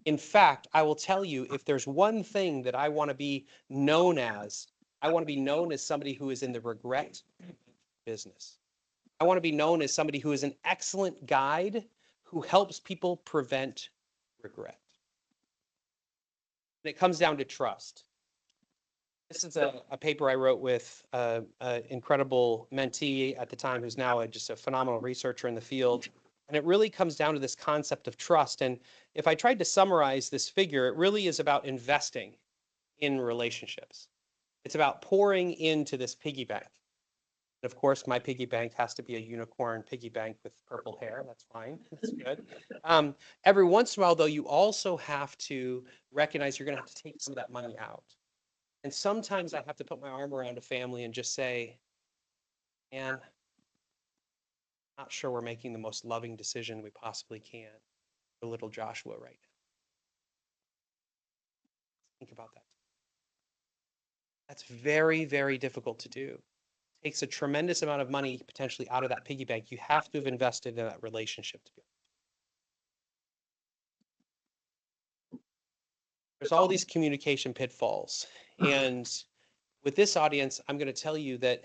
In fact, I will tell you, if there's one thing that I want to be known as, I want to be known as somebody who is in the regret business. I want to be known as somebody who is an excellent guide who helps people prevent regret. And it comes down to trust. This is a paper I wrote with an incredible mentee at the time who's now just a phenomenal researcher in the field. And it really comes down to this concept of trust. And if I tried to summarize this figure, it really is about investing in relationships. It's about pouring into this piggy bank. And of course, my piggy bank has to be a unicorn piggy bank with purple hair. That's fine. That's good. Every once in a while, though, you also have to recognize you're going to have to take some of that money out. And sometimes I have to put my arm around a family and just say, man, not sure we're making the most loving decision we possibly can for little Joshua right now. Think about that. That's very, very difficult to do. It takes a tremendous amount of money potentially out of that piggy bank. You have to have invested in that relationship to be. there's all these communication pitfalls. And with this audience, I'm going to tell you that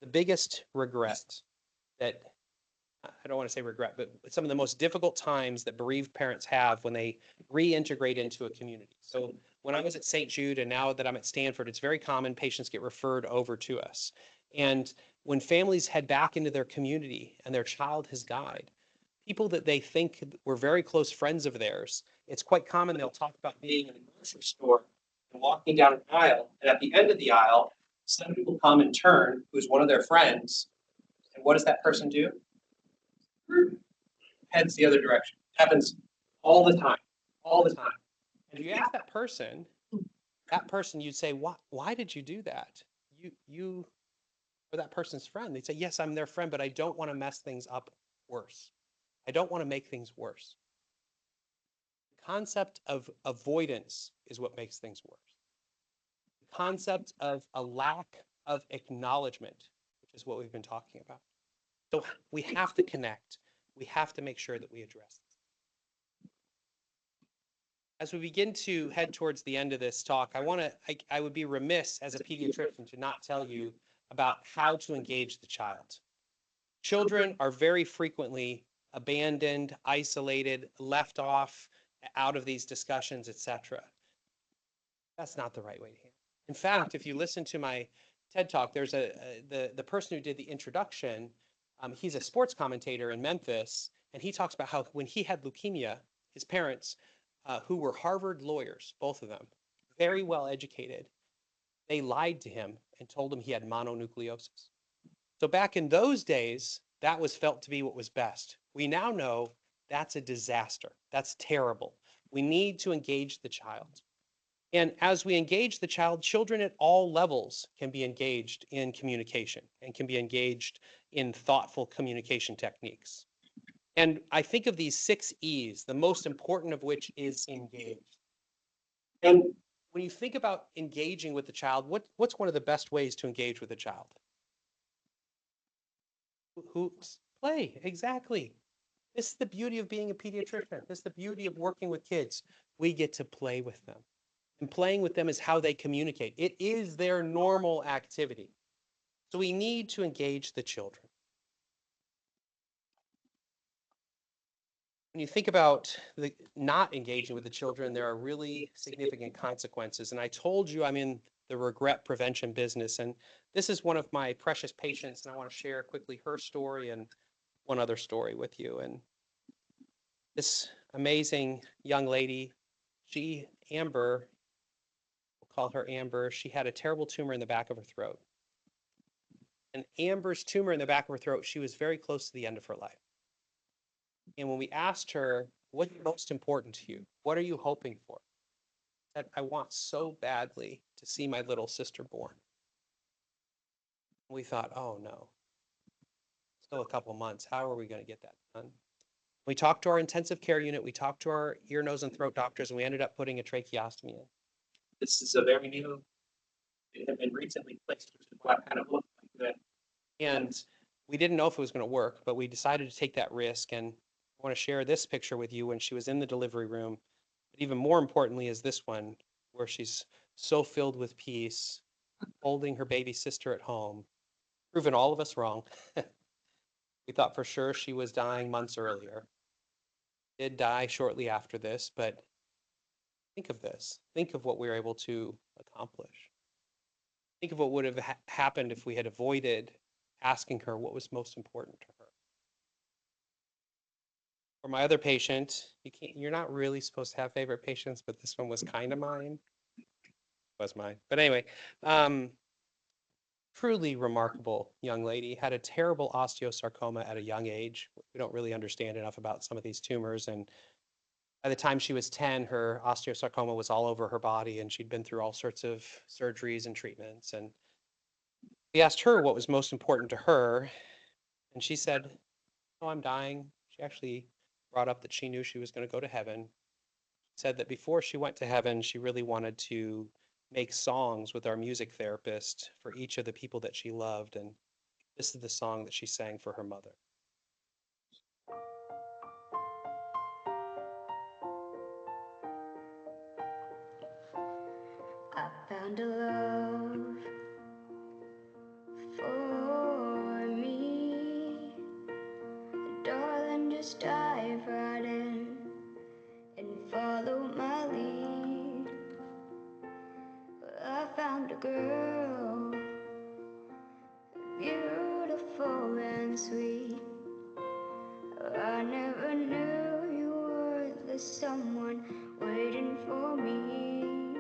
the biggest regret that I don't want to say regret, but some of the most difficult times that bereaved parents have when they reintegrate into a community. So when I was at St. Jude and now that I'm at Stanford, it's very common patients get referred over to us. And when families head back into their community and their child has died, people that they think were very close friends of theirs, it's quite common they'll talk about being in a grocery store and walking down an aisle, and at the end of the aisle, somebody will come and turn who's one of their friends, and what does that person do? Heads the other direction. Happens all the time, all the time. And if you ask that person, you'd say, why did you do that? You are that person's friend. They'd say, yes, I'm their friend, but I don't want to mess things up worse. I don't want to make things worse. The concept of avoidance is what makes things worse. The concept of a lack of acknowledgement, which is what we've been talking about. So we have to connect. We have to make sure that we address this. As we begin to head towards the end of this talk, I would be remiss as a pediatrician to not tell you about how to engage the child. Children are very frequently abandoned, isolated, left off, out of these discussions, etc. That's not the right way to handle it. In fact, if you listen to my TED Talk, there's the person who did the introduction, he's a sports commentator in Memphis, and he talks about how when he had leukemia, his parents, who were Harvard lawyers, both of them, very well educated, they lied to him and told him he had mononucleosis. So back in those days, that was felt to be what was best. We now know that's a disaster. That's terrible. We need to engage the child. And as we engage the child, children at all levels can be engaged in communication and can be engaged in thoughtful communication techniques. And I think of these 6 E's, the most important of which is engage. And when you think about engaging with the child, what's one of the best ways to engage with a child? Play, exactly. This is the beauty of being a pediatrician. This is the beauty of working with kids. We get to play with them. And playing with them is how they communicate. It is their normal activity. So we need to engage the children. When you think about not engaging with the children, there are really significant consequences. And I told you I'm in the regret prevention business. And this is one of my precious patients. And I want to share quickly her story and one other story with you. And this amazing young lady, Amber, we'll call her Amber, she had a terrible tumor in the back of her throat. And Amber's tumor in the back of her throat, she was very close to the end of her life. And when we asked her, what's most important to you? What are you hoping for? She said, I want so badly to see my little sister born. We thought, oh no, still a couple months. How are we going to get that done? We talked to our intensive care unit. We talked to our ear, nose, and throat doctors, and we ended up putting a tracheostomy in. This is a very new, it had been recently placed, which is what kind of looked like that. And we didn't know if it was going to work, but we decided to take that risk. And I want to share this picture with you when she was in the delivery room. But even more importantly is this one, where she's so filled with peace, holding her baby sister at home, proving all of us wrong. We thought for sure she was dying months earlier. Did die shortly after this, but think of this. Think of what we were able to accomplish. Think of what would have happened if we had avoided asking her what was most important to her. For my other patient, you're not really supposed to have favorite patients, but this one was kind of mine. Was mine. But anyway, truly remarkable young lady, had a terrible osteosarcoma at a young age. We don't really understand enough about some of these tumors. And by the time she was 10, her osteosarcoma was all over her body, and she'd been through all sorts of surgeries and treatments. And we asked her what was most important to her, and she said, oh, I'm dying. She actually brought up that she knew she was going to go to heaven. She said that before she went to heaven, she really wanted to make songs with our music therapist for each of the people that she loved. And this is the song that she sang for her mother. found a love for me. Darling, just dive right in and follow my lead. I found a girl, beautiful and sweet. I never knew you were the someone waiting for me.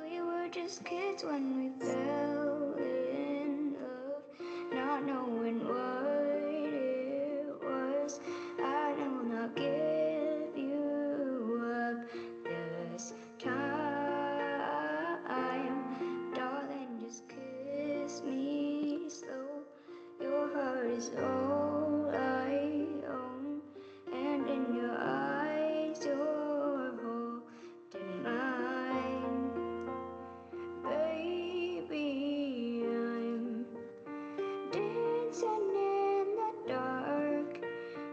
We were just kids when we fell in love, not knowing what it was. I will not give you up this time. Darling, just kiss me slow. Your heart is all I own, and in your eyes you're holding mine. Baby, I'm dancing in the dark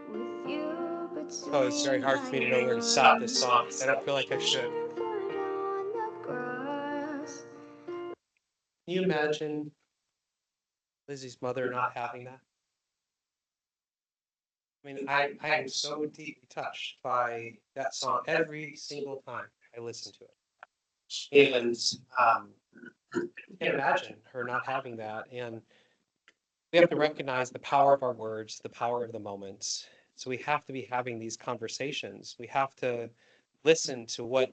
with you between Oh, it's very hard for me to know where to stop this song. I don't feel like I should. Can you imagine Lizzie's mother not having that? I mean, I am so deeply touched by that song every single time I listen to it. And I can't imagine her not having that. And we have to recognize the power of our words, the power of the moments. So we have to be having these conversations. We have to listen to what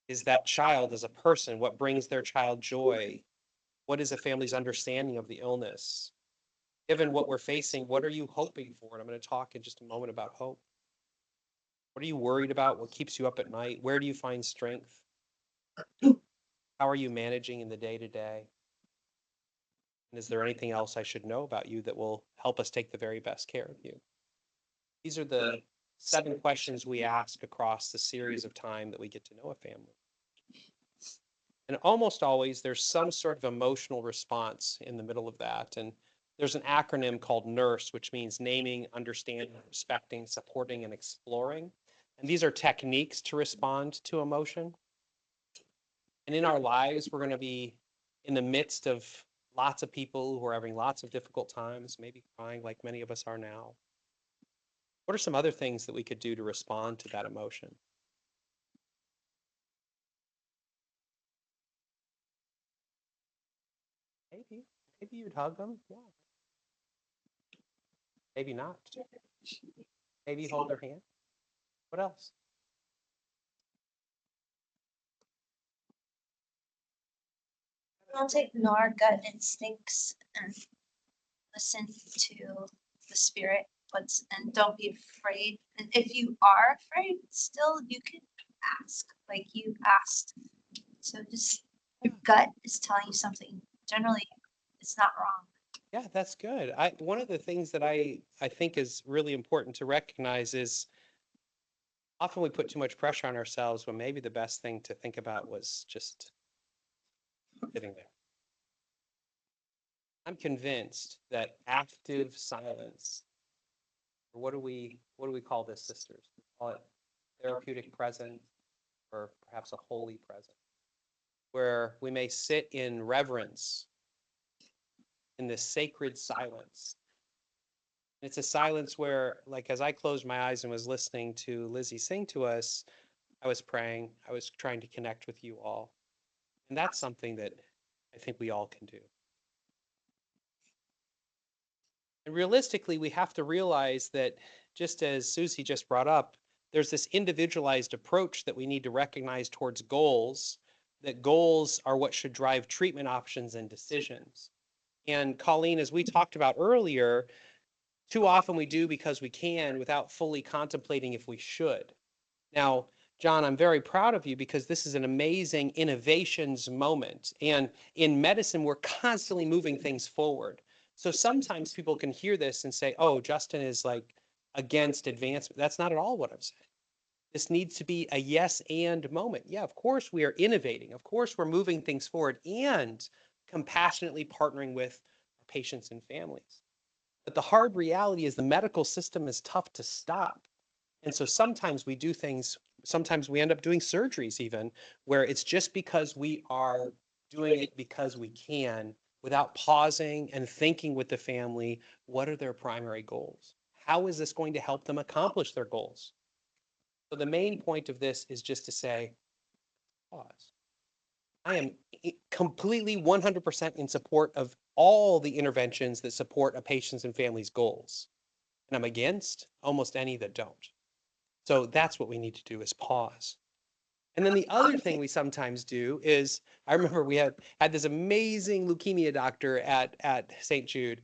is that child as a person, what brings their child joy, what is a family's understanding of the illness. Given what we're facing, what are you hoping for? And I'm going to talk in just a moment about hope. What are you worried about? What keeps you up at night? Where do you find strength? How are you managing in the day-to-day? And is there anything else I should know about you that will help us take the very best care of you? These are the 7 questions we ask across the series of time that we get to know a family. And almost always there's some sort of emotional response in the middle of that. And there's an acronym called NURSE, which means naming, understanding, respecting, supporting, and exploring. And these are techniques to respond to emotion. And in our lives, we're going to be in the midst of lots of people who are having lots of difficult times, maybe crying like many of us are now. What are some other things that we could do to respond to that emotion? Maybe you'd hug them. Yeah. Maybe not. Maybe you hold their hand. What else? Don't ignore gut instincts and listen to the spirit. And don't be afraid. And if you are afraid, still you can ask, like you asked. So just your gut is telling you something. Generally, it's not wrong. Yeah, that's good. One of the things that I think is really important to recognize is often we put too much pressure on ourselves when maybe the best thing to think about was just sitting there. I'm convinced that active silence, or what do we call this, sisters? We call it therapeutic presence, or perhaps a holy presence, where we may sit in reverence in this sacred silence. It's a silence where, like, as I closed my eyes and was listening to Lizzie sing to us, I was praying, I was trying to connect with you all. And that's something that I think we all can do. And realistically, we have to realize that, just as Susie just brought up, there's this individualized approach that we need to recognize towards goals, that goals are what should drive treatment options and decisions. And Colleen, as we talked about earlier, too often we do because we can without fully contemplating if we should. Now, John, I'm very proud of you because this is an amazing innovations moment. And in medicine, we're constantly moving things forward. So sometimes people can hear this and say, oh, Justin is like against advancement. That's not at all what I'm saying. This needs to be a yes and moment. Yeah, of course we are innovating. Of course we're moving things forward and compassionately partnering with our patients and families. But the hard reality is the medical system is tough to stop. And so sometimes we do things sometimes we end up doing surgeries even where it's just because we are doing it because we can without pausing and thinking with the family, what are their primary goals? How is this going to help them accomplish their goals? So the main point of this is just to say, pause. I am completely 100% in support of all the interventions that support a patient's and family's goals. And I'm against almost any that don't. So that's what we need to do is pause. And then the other thing we sometimes do is, I remember we had this amazing leukemia doctor at St. Jude.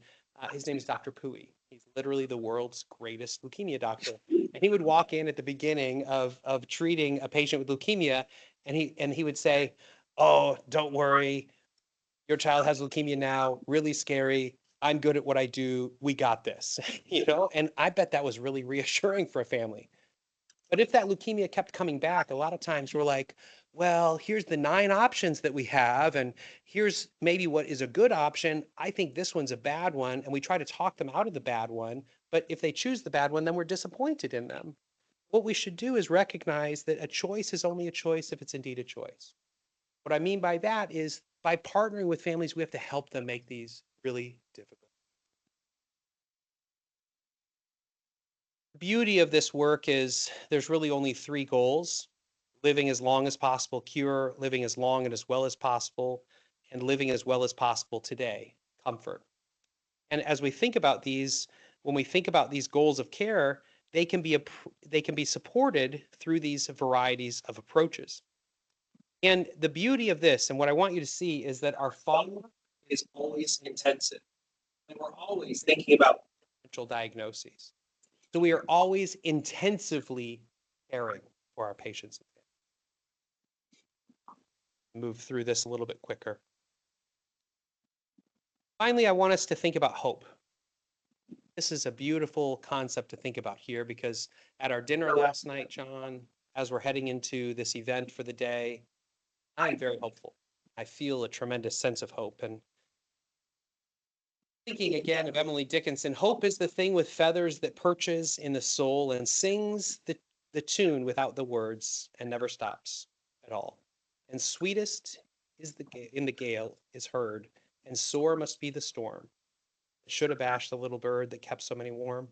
His name is Dr. Pui. He's literally the world's greatest leukemia doctor. And he would walk in at the beginning of treating a patient with leukemia, and he would say, "Oh, don't worry, your child has leukemia now, really scary. I'm good at what I do. We got this." You know, and I bet that was really reassuring for a family. But if that leukemia kept coming back, a lot of times we're like, well, here's the 9 options that we have, and here's maybe what is a good option. I think this one's a bad one, and we try to talk them out of the bad one. But if they choose the bad one, then we're disappointed in them. What we should do is recognize that a choice is only a choice if it's indeed a choice. What I mean by that is by partnering with families, we have to help them make these really difficult. The beauty of this work is there's really only 3 goals: living as long as possible, cure, living as long and as well as possible, and living as well as possible today, comfort. And as we think about these, when we think about these goals of care, they can be supported through these varieties of approaches. And the beauty of this, and what I want you to see, is that our follow-up is always intensive. And we're always thinking about potential diagnoses. So we are always intensively caring for our patients. Move through this a little bit quicker. Finally, I want us to think about hope. This is a beautiful concept to think about here because at our dinner last night, John, as we're heading into this event for the day, I'm very hopeful. I feel a tremendous sense of hope. And thinking again of Emily Dickinson, hope is the thing with feathers that perches in the soul and sings the tune without the words and never stops at all. And sweetest is in the gale is heard, and sore must be the storm that should abash the little bird that kept so many warm.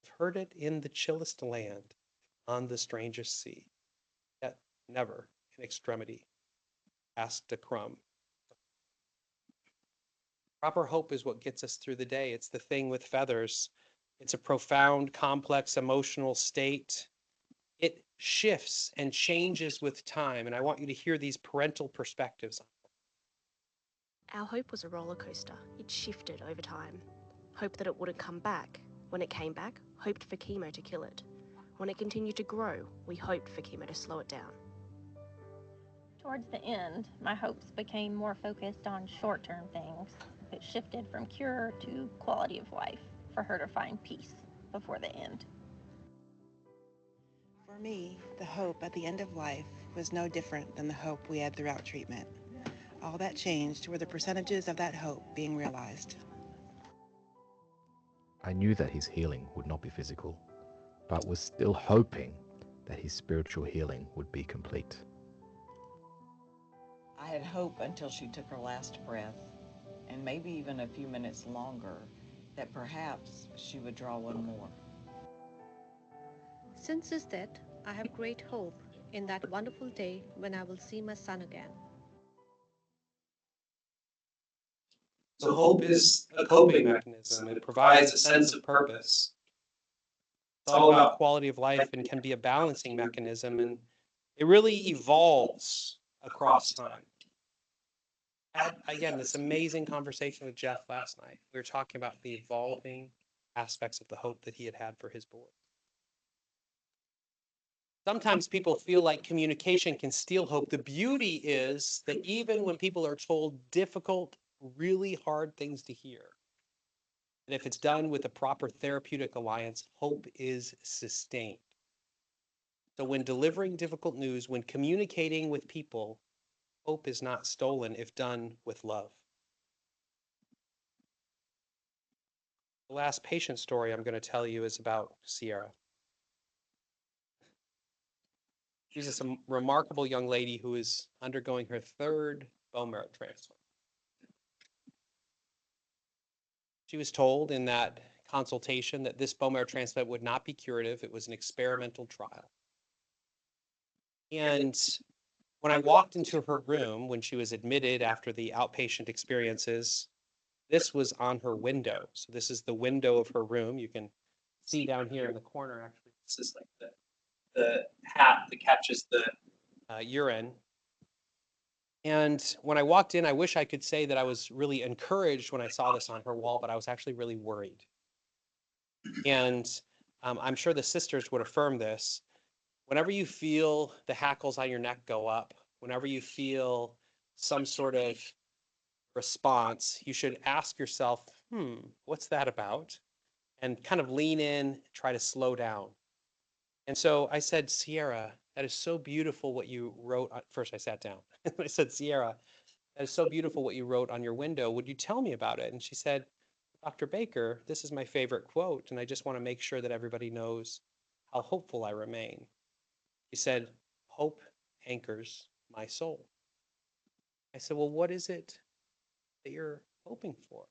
I've heard it in the chillest land, on the strangest sea, yet never in extremity asked a crumb. Proper hope is what gets us through the day. It's the thing with feathers. It's a profound, complex emotional state. It shifts and changes with time. And I want you to hear these parental perspectives. Our hope was a roller coaster. It shifted over time. Hope that it wouldn't come back. When it came back, hoped for chemo to kill it. When it continued to grow, we hoped for chemo to slow it down. Towards the end, my hopes became more focused on short-term things. It shifted from cure to quality of life for her to find peace before the end. For me, the hope at the end of life was no different than the hope we had throughout treatment. All that changed were the percentages of that hope being realized. I knew that his healing would not be physical, but was still hoping that his spiritual healing would be complete. I had hope until she took her last breath, and maybe even a few minutes longer, that perhaps she would draw one more. Since his death, I have great hope in that wonderful day when I will see my son again. So hope is a coping mechanism. It provides a sense of purpose. It's all about quality of life and can be a balancing mechanism. And it really evolves across time. I had, again, this amazing conversation with Jeff last night. We were talking about the evolving aspects of the hope that he had had for his boy. Sometimes people feel like communication can steal hope. The beauty is that even when people are told difficult, really hard things to hear, and if it's done with a proper therapeutic alliance, hope is sustained. So when delivering difficult news, when communicating with people, hope is not stolen if done with love. The last patient story I'm going to tell you is about Sierra. She's a remarkable young lady who is undergoing her 3rd bone marrow transplant. She was told in that consultation that this bone marrow transplant would not be curative. It was an experimental trial. And when I walked into her room when she was admitted after the outpatient experiences, this was on her window. So this is the window of her room. You can see down here in the corner, actually, this is like the hat that catches the urine. And when I walked in, I wish I could say that I was really encouraged when I saw this on her wall, but I was actually really worried. And I'm sure the sisters would affirm this. Whenever you feel the hackles on your neck go up, whenever you feel some sort of response, you should ask yourself, what's that about? And kind of lean in, try to slow down. And so I said, Sierra, that is so beautiful what you wrote. First, I sat down. I said, Sierra, that is so beautiful what you wrote on your window. Would you tell me about it? And she said, Dr. Baker, this is my favorite quote, and I just want to make sure that everybody knows how hopeful I remain. She said, hope anchors my soul. I said, well, what is it that you're hoping for?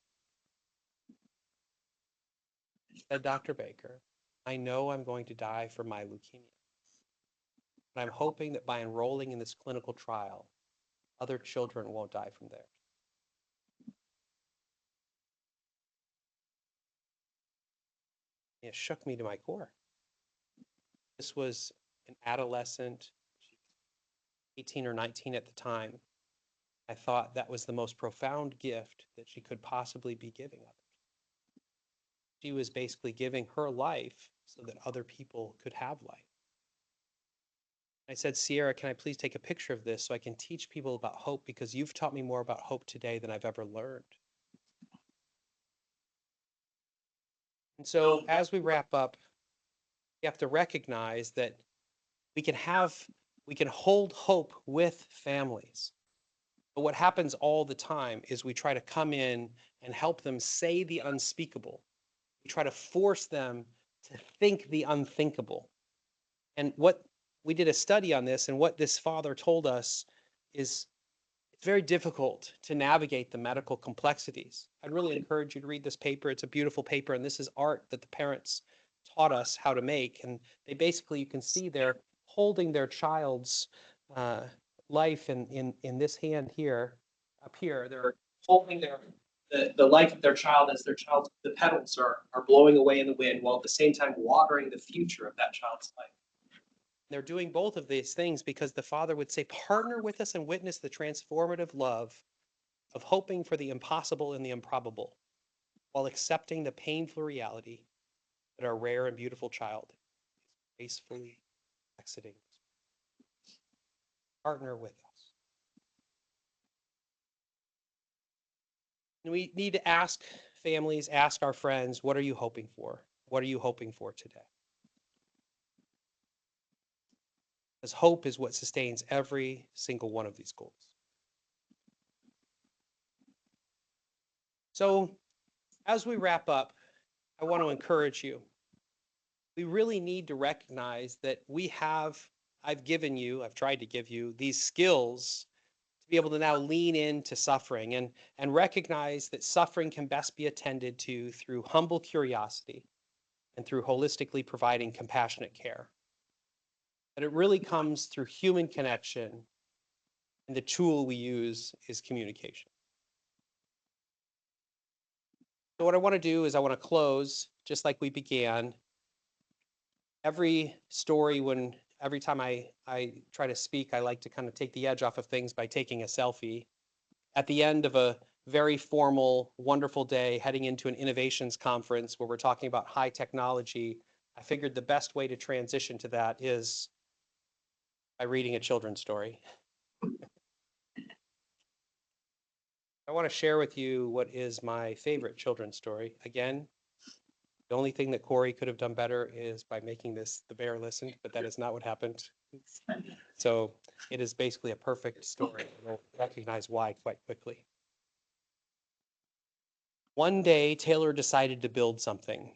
She said, Dr. Baker, I know I'm going to die from my leukemia. But I'm hoping that by enrolling in this clinical trial, other children won't die from theirs. It shook me to my core. This was an adolescent, 18 or 19 at the time. I thought that was the most profound gift that she could possibly be giving others. She was basically giving her life so that other people could have life. I said, Sierra, can I please take a picture of this so I can teach people about hope, because you've taught me more about hope today than I've ever learned. And so as we wrap up, we have to recognize that we can hold hope with families. But what happens all the time is we try to come in and help them say the unspeakable. We try to force them to think the unthinkable. And what we did a study on this, and what this father told us is it's very difficult to navigate the medical complexities. I'd really encourage you to read this paper. It's a beautiful paper, and this is art that the parents taught us how to make. And they basically, you can see they're holding their child's life in this hand here, up here. They're holding the life of their child as the petals are blowing away in the wind, while at the same time watering the future of that child's life. They're doing both of these things because the Father would say, partner with us and witness the transformative love of hoping for the impossible and the improbable, while accepting the painful reality that our rare and beautiful child is gracefully exiting. Partner with us. And we need to ask families, ask our friends, what are you hoping for? What are you hoping for today? Because hope is what sustains every single one of these goals. So as we wrap up, I want to encourage you. We really need to recognize that I've tried to give you these skills to be able to now lean into suffering and recognize that suffering can best be attended to through humble curiosity and through holistically providing compassionate care. That it really comes through human connection, and the tool we use is communication. So what I want to do is I want to close just like we began. Every time I try to speak, I like to kind of take the edge off of things by taking a selfie. At the end of a very formal, wonderful day, heading into an innovations conference where we're talking about high technology, I figured the best way to transition to that is by reading a children's story. I want to share with you what is my favorite children's story. Again, the only thing that Corey could have done better is by making this The Bear Listened, but that is not what happened. So it is basically a perfect story. You'll recognize why quite quickly. One day, Taylor decided to build something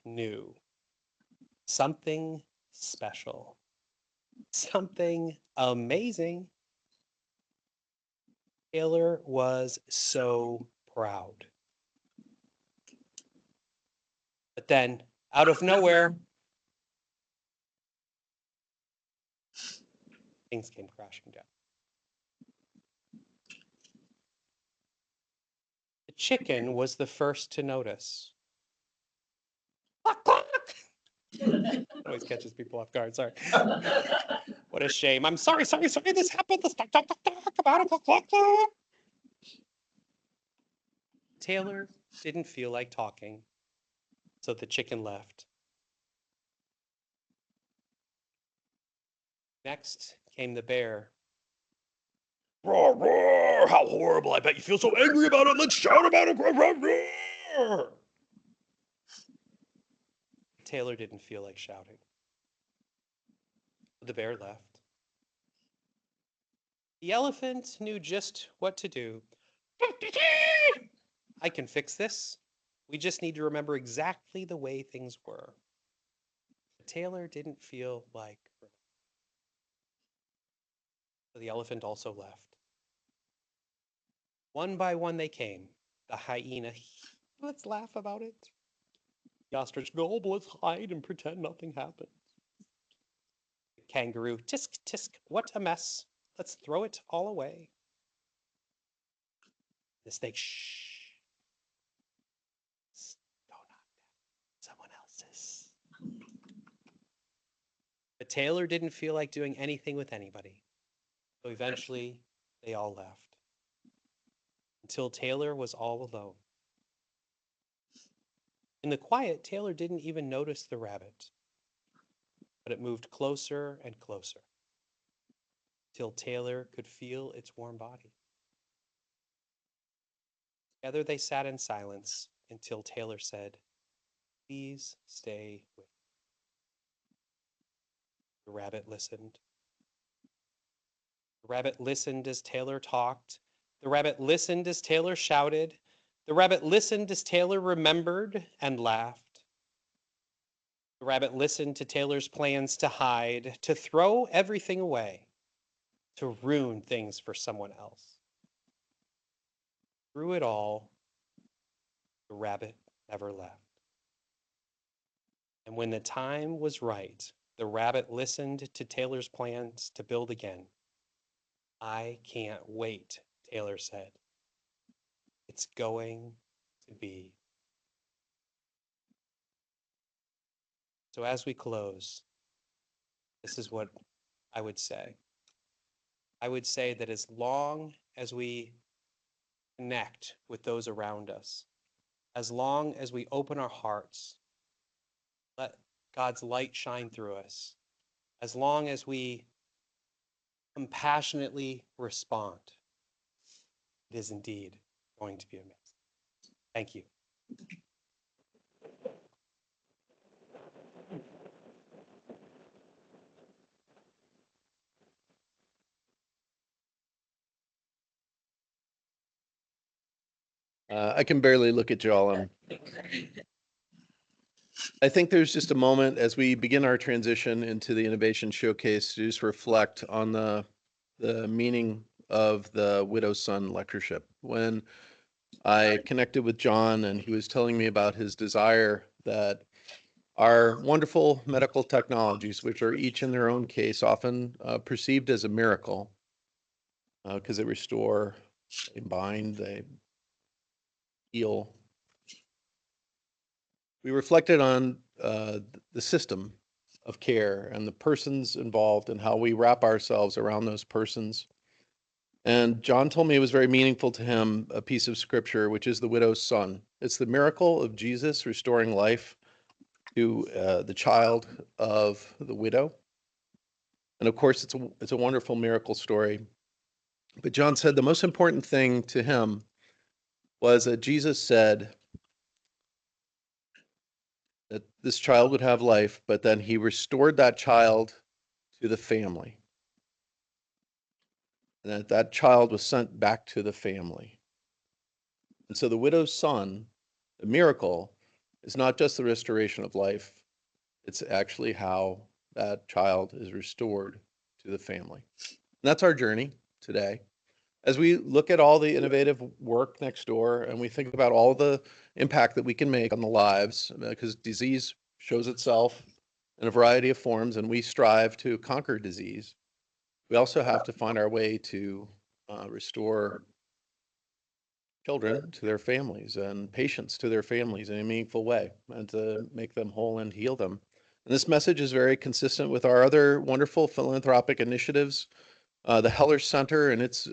new, something special. something amazing. Taylor was so proud. But then, out of nowhere, things came crashing down. The chicken was the first to notice. Always catches people off guard. Sorry. What a shame. I'm sorry. This happened. Let's talk about it. Taylor didn't feel like talking, so the chicken left. Next came the bear. Roar, roar! How horrible! I bet you feel so angry about it. Let's shout about it. Roar, roar, roar! Taylor didn't feel like shouting. The bear left. The elephant knew just what to do. I can fix this. We just need to remember exactly the way things were. But Taylor didn't feel like. So the elephant also left. One by one they came. The hyena, let's laugh about it. The ostrich, no, let's hide and pretend nothing happened. The kangaroo, tisk, tisk, what a mess. Let's throw it all away. The snake, shh. Don't knock that. Someone else's. But Taylor didn't feel like doing anything with anybody. So eventually, they all left. Until Taylor was all alone. In the quiet, Taylor didn't even notice the rabbit. But it moved closer and closer. Till Taylor could feel its warm body. Together they sat in silence until Taylor said, "Please stay with me." The rabbit listened. The rabbit listened as Taylor talked. The rabbit listened as Taylor shouted. The rabbit listened as Taylor remembered and laughed. The rabbit listened to Taylor's plans to hide, to throw everything away, to ruin things for someone else. Through it all, the rabbit never left. And when the time was right, the rabbit listened to Taylor's plans to build again. I can't wait, Taylor said. It's going to be. So as we close, this is what I would say. I would say that as long as we connect with those around us, as long as we open our hearts, let God's light shine through us, as long as we compassionately respond, it is indeed going to be amazing. Thank you. I can barely look at y'all. I think there's just a moment as we begin our transition into the Innovation Showcase to just reflect on the meaning of the widow's son lectureship. When I connected with John and he was telling me about his desire that our wonderful medical technologies, which are each in their own case often perceived as a miracle, because they restore, they bind, they heal. We reflected on the system of care and the persons involved and how we wrap ourselves around those persons. And John told me it was very meaningful to him, a piece of scripture, which is the widow's son. It's the miracle of Jesus restoring life to the child of the widow. And of course, it's a wonderful miracle story. But John said the most important thing to him was that Jesus said that this child would have life, but then he restored that child to the family. And that child was sent back to the family. And so the widow's son, the miracle, is not just the restoration of life, it's actually how that child is restored to the family. And that's our journey today. As we look at all the innovative work next door and we think about all the impact that we can make on the lives, because disease shows itself in a variety of forms and we strive to conquer disease, we also have to find our way to restore children to their families and patients to their families in a meaningful way and to make them whole and heal them. And this message is very consistent with our other wonderful philanthropic initiatives. The Heller Center and its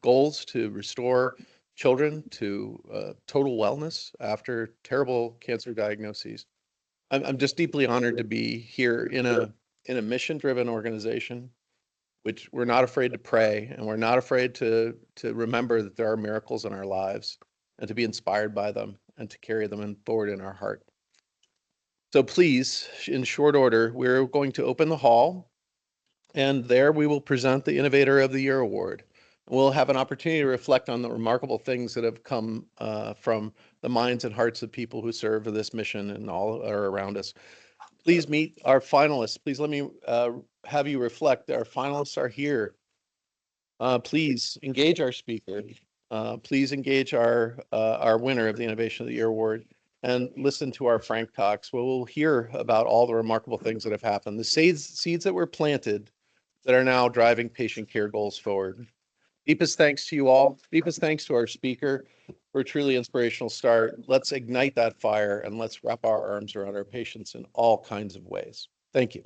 goals to restore children to total wellness after terrible cancer diagnoses. I'm just deeply honored to be here in a mission-driven organization, which we're not afraid to pray and we're not afraid to remember that there are miracles in our lives and to be inspired by them and to carry them forward in our heart. So please, in short order, we're going to open the hall. And there we will present the Innovator of the Year Award. We'll have an opportunity to reflect on the remarkable things that have come from the minds and hearts of people who serve this mission and all are around us. Please meet our finalists. Please let me have you reflect. Our finalists are here. Please engage our speaker. Please engage our winner of the Innovation of the Year Award and listen to our Frank talks. We'll hear about all the remarkable things that have happened. The seeds that were planted that are now driving patient care goals forward. Deepest thanks to you all. Deepest thanks to our speaker for a truly inspirational start. Let's ignite that fire and let's wrap our arms around our patients in all kinds of ways. Thank you.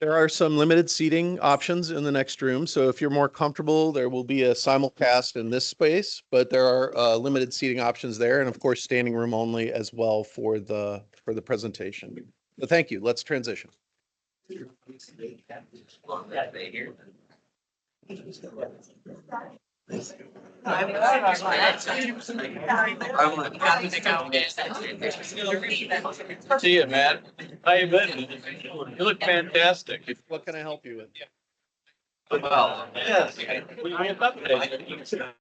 There are some limited seating options in the next room. So if you're more comfortable, there will be a simulcast in this space, but there are limited seating options there. And of course, standing room only as well for the presentation. So thank you. Let's transition. See you, man. How you been? You look fantastic. What can I help you with? Well, yes. We went up there.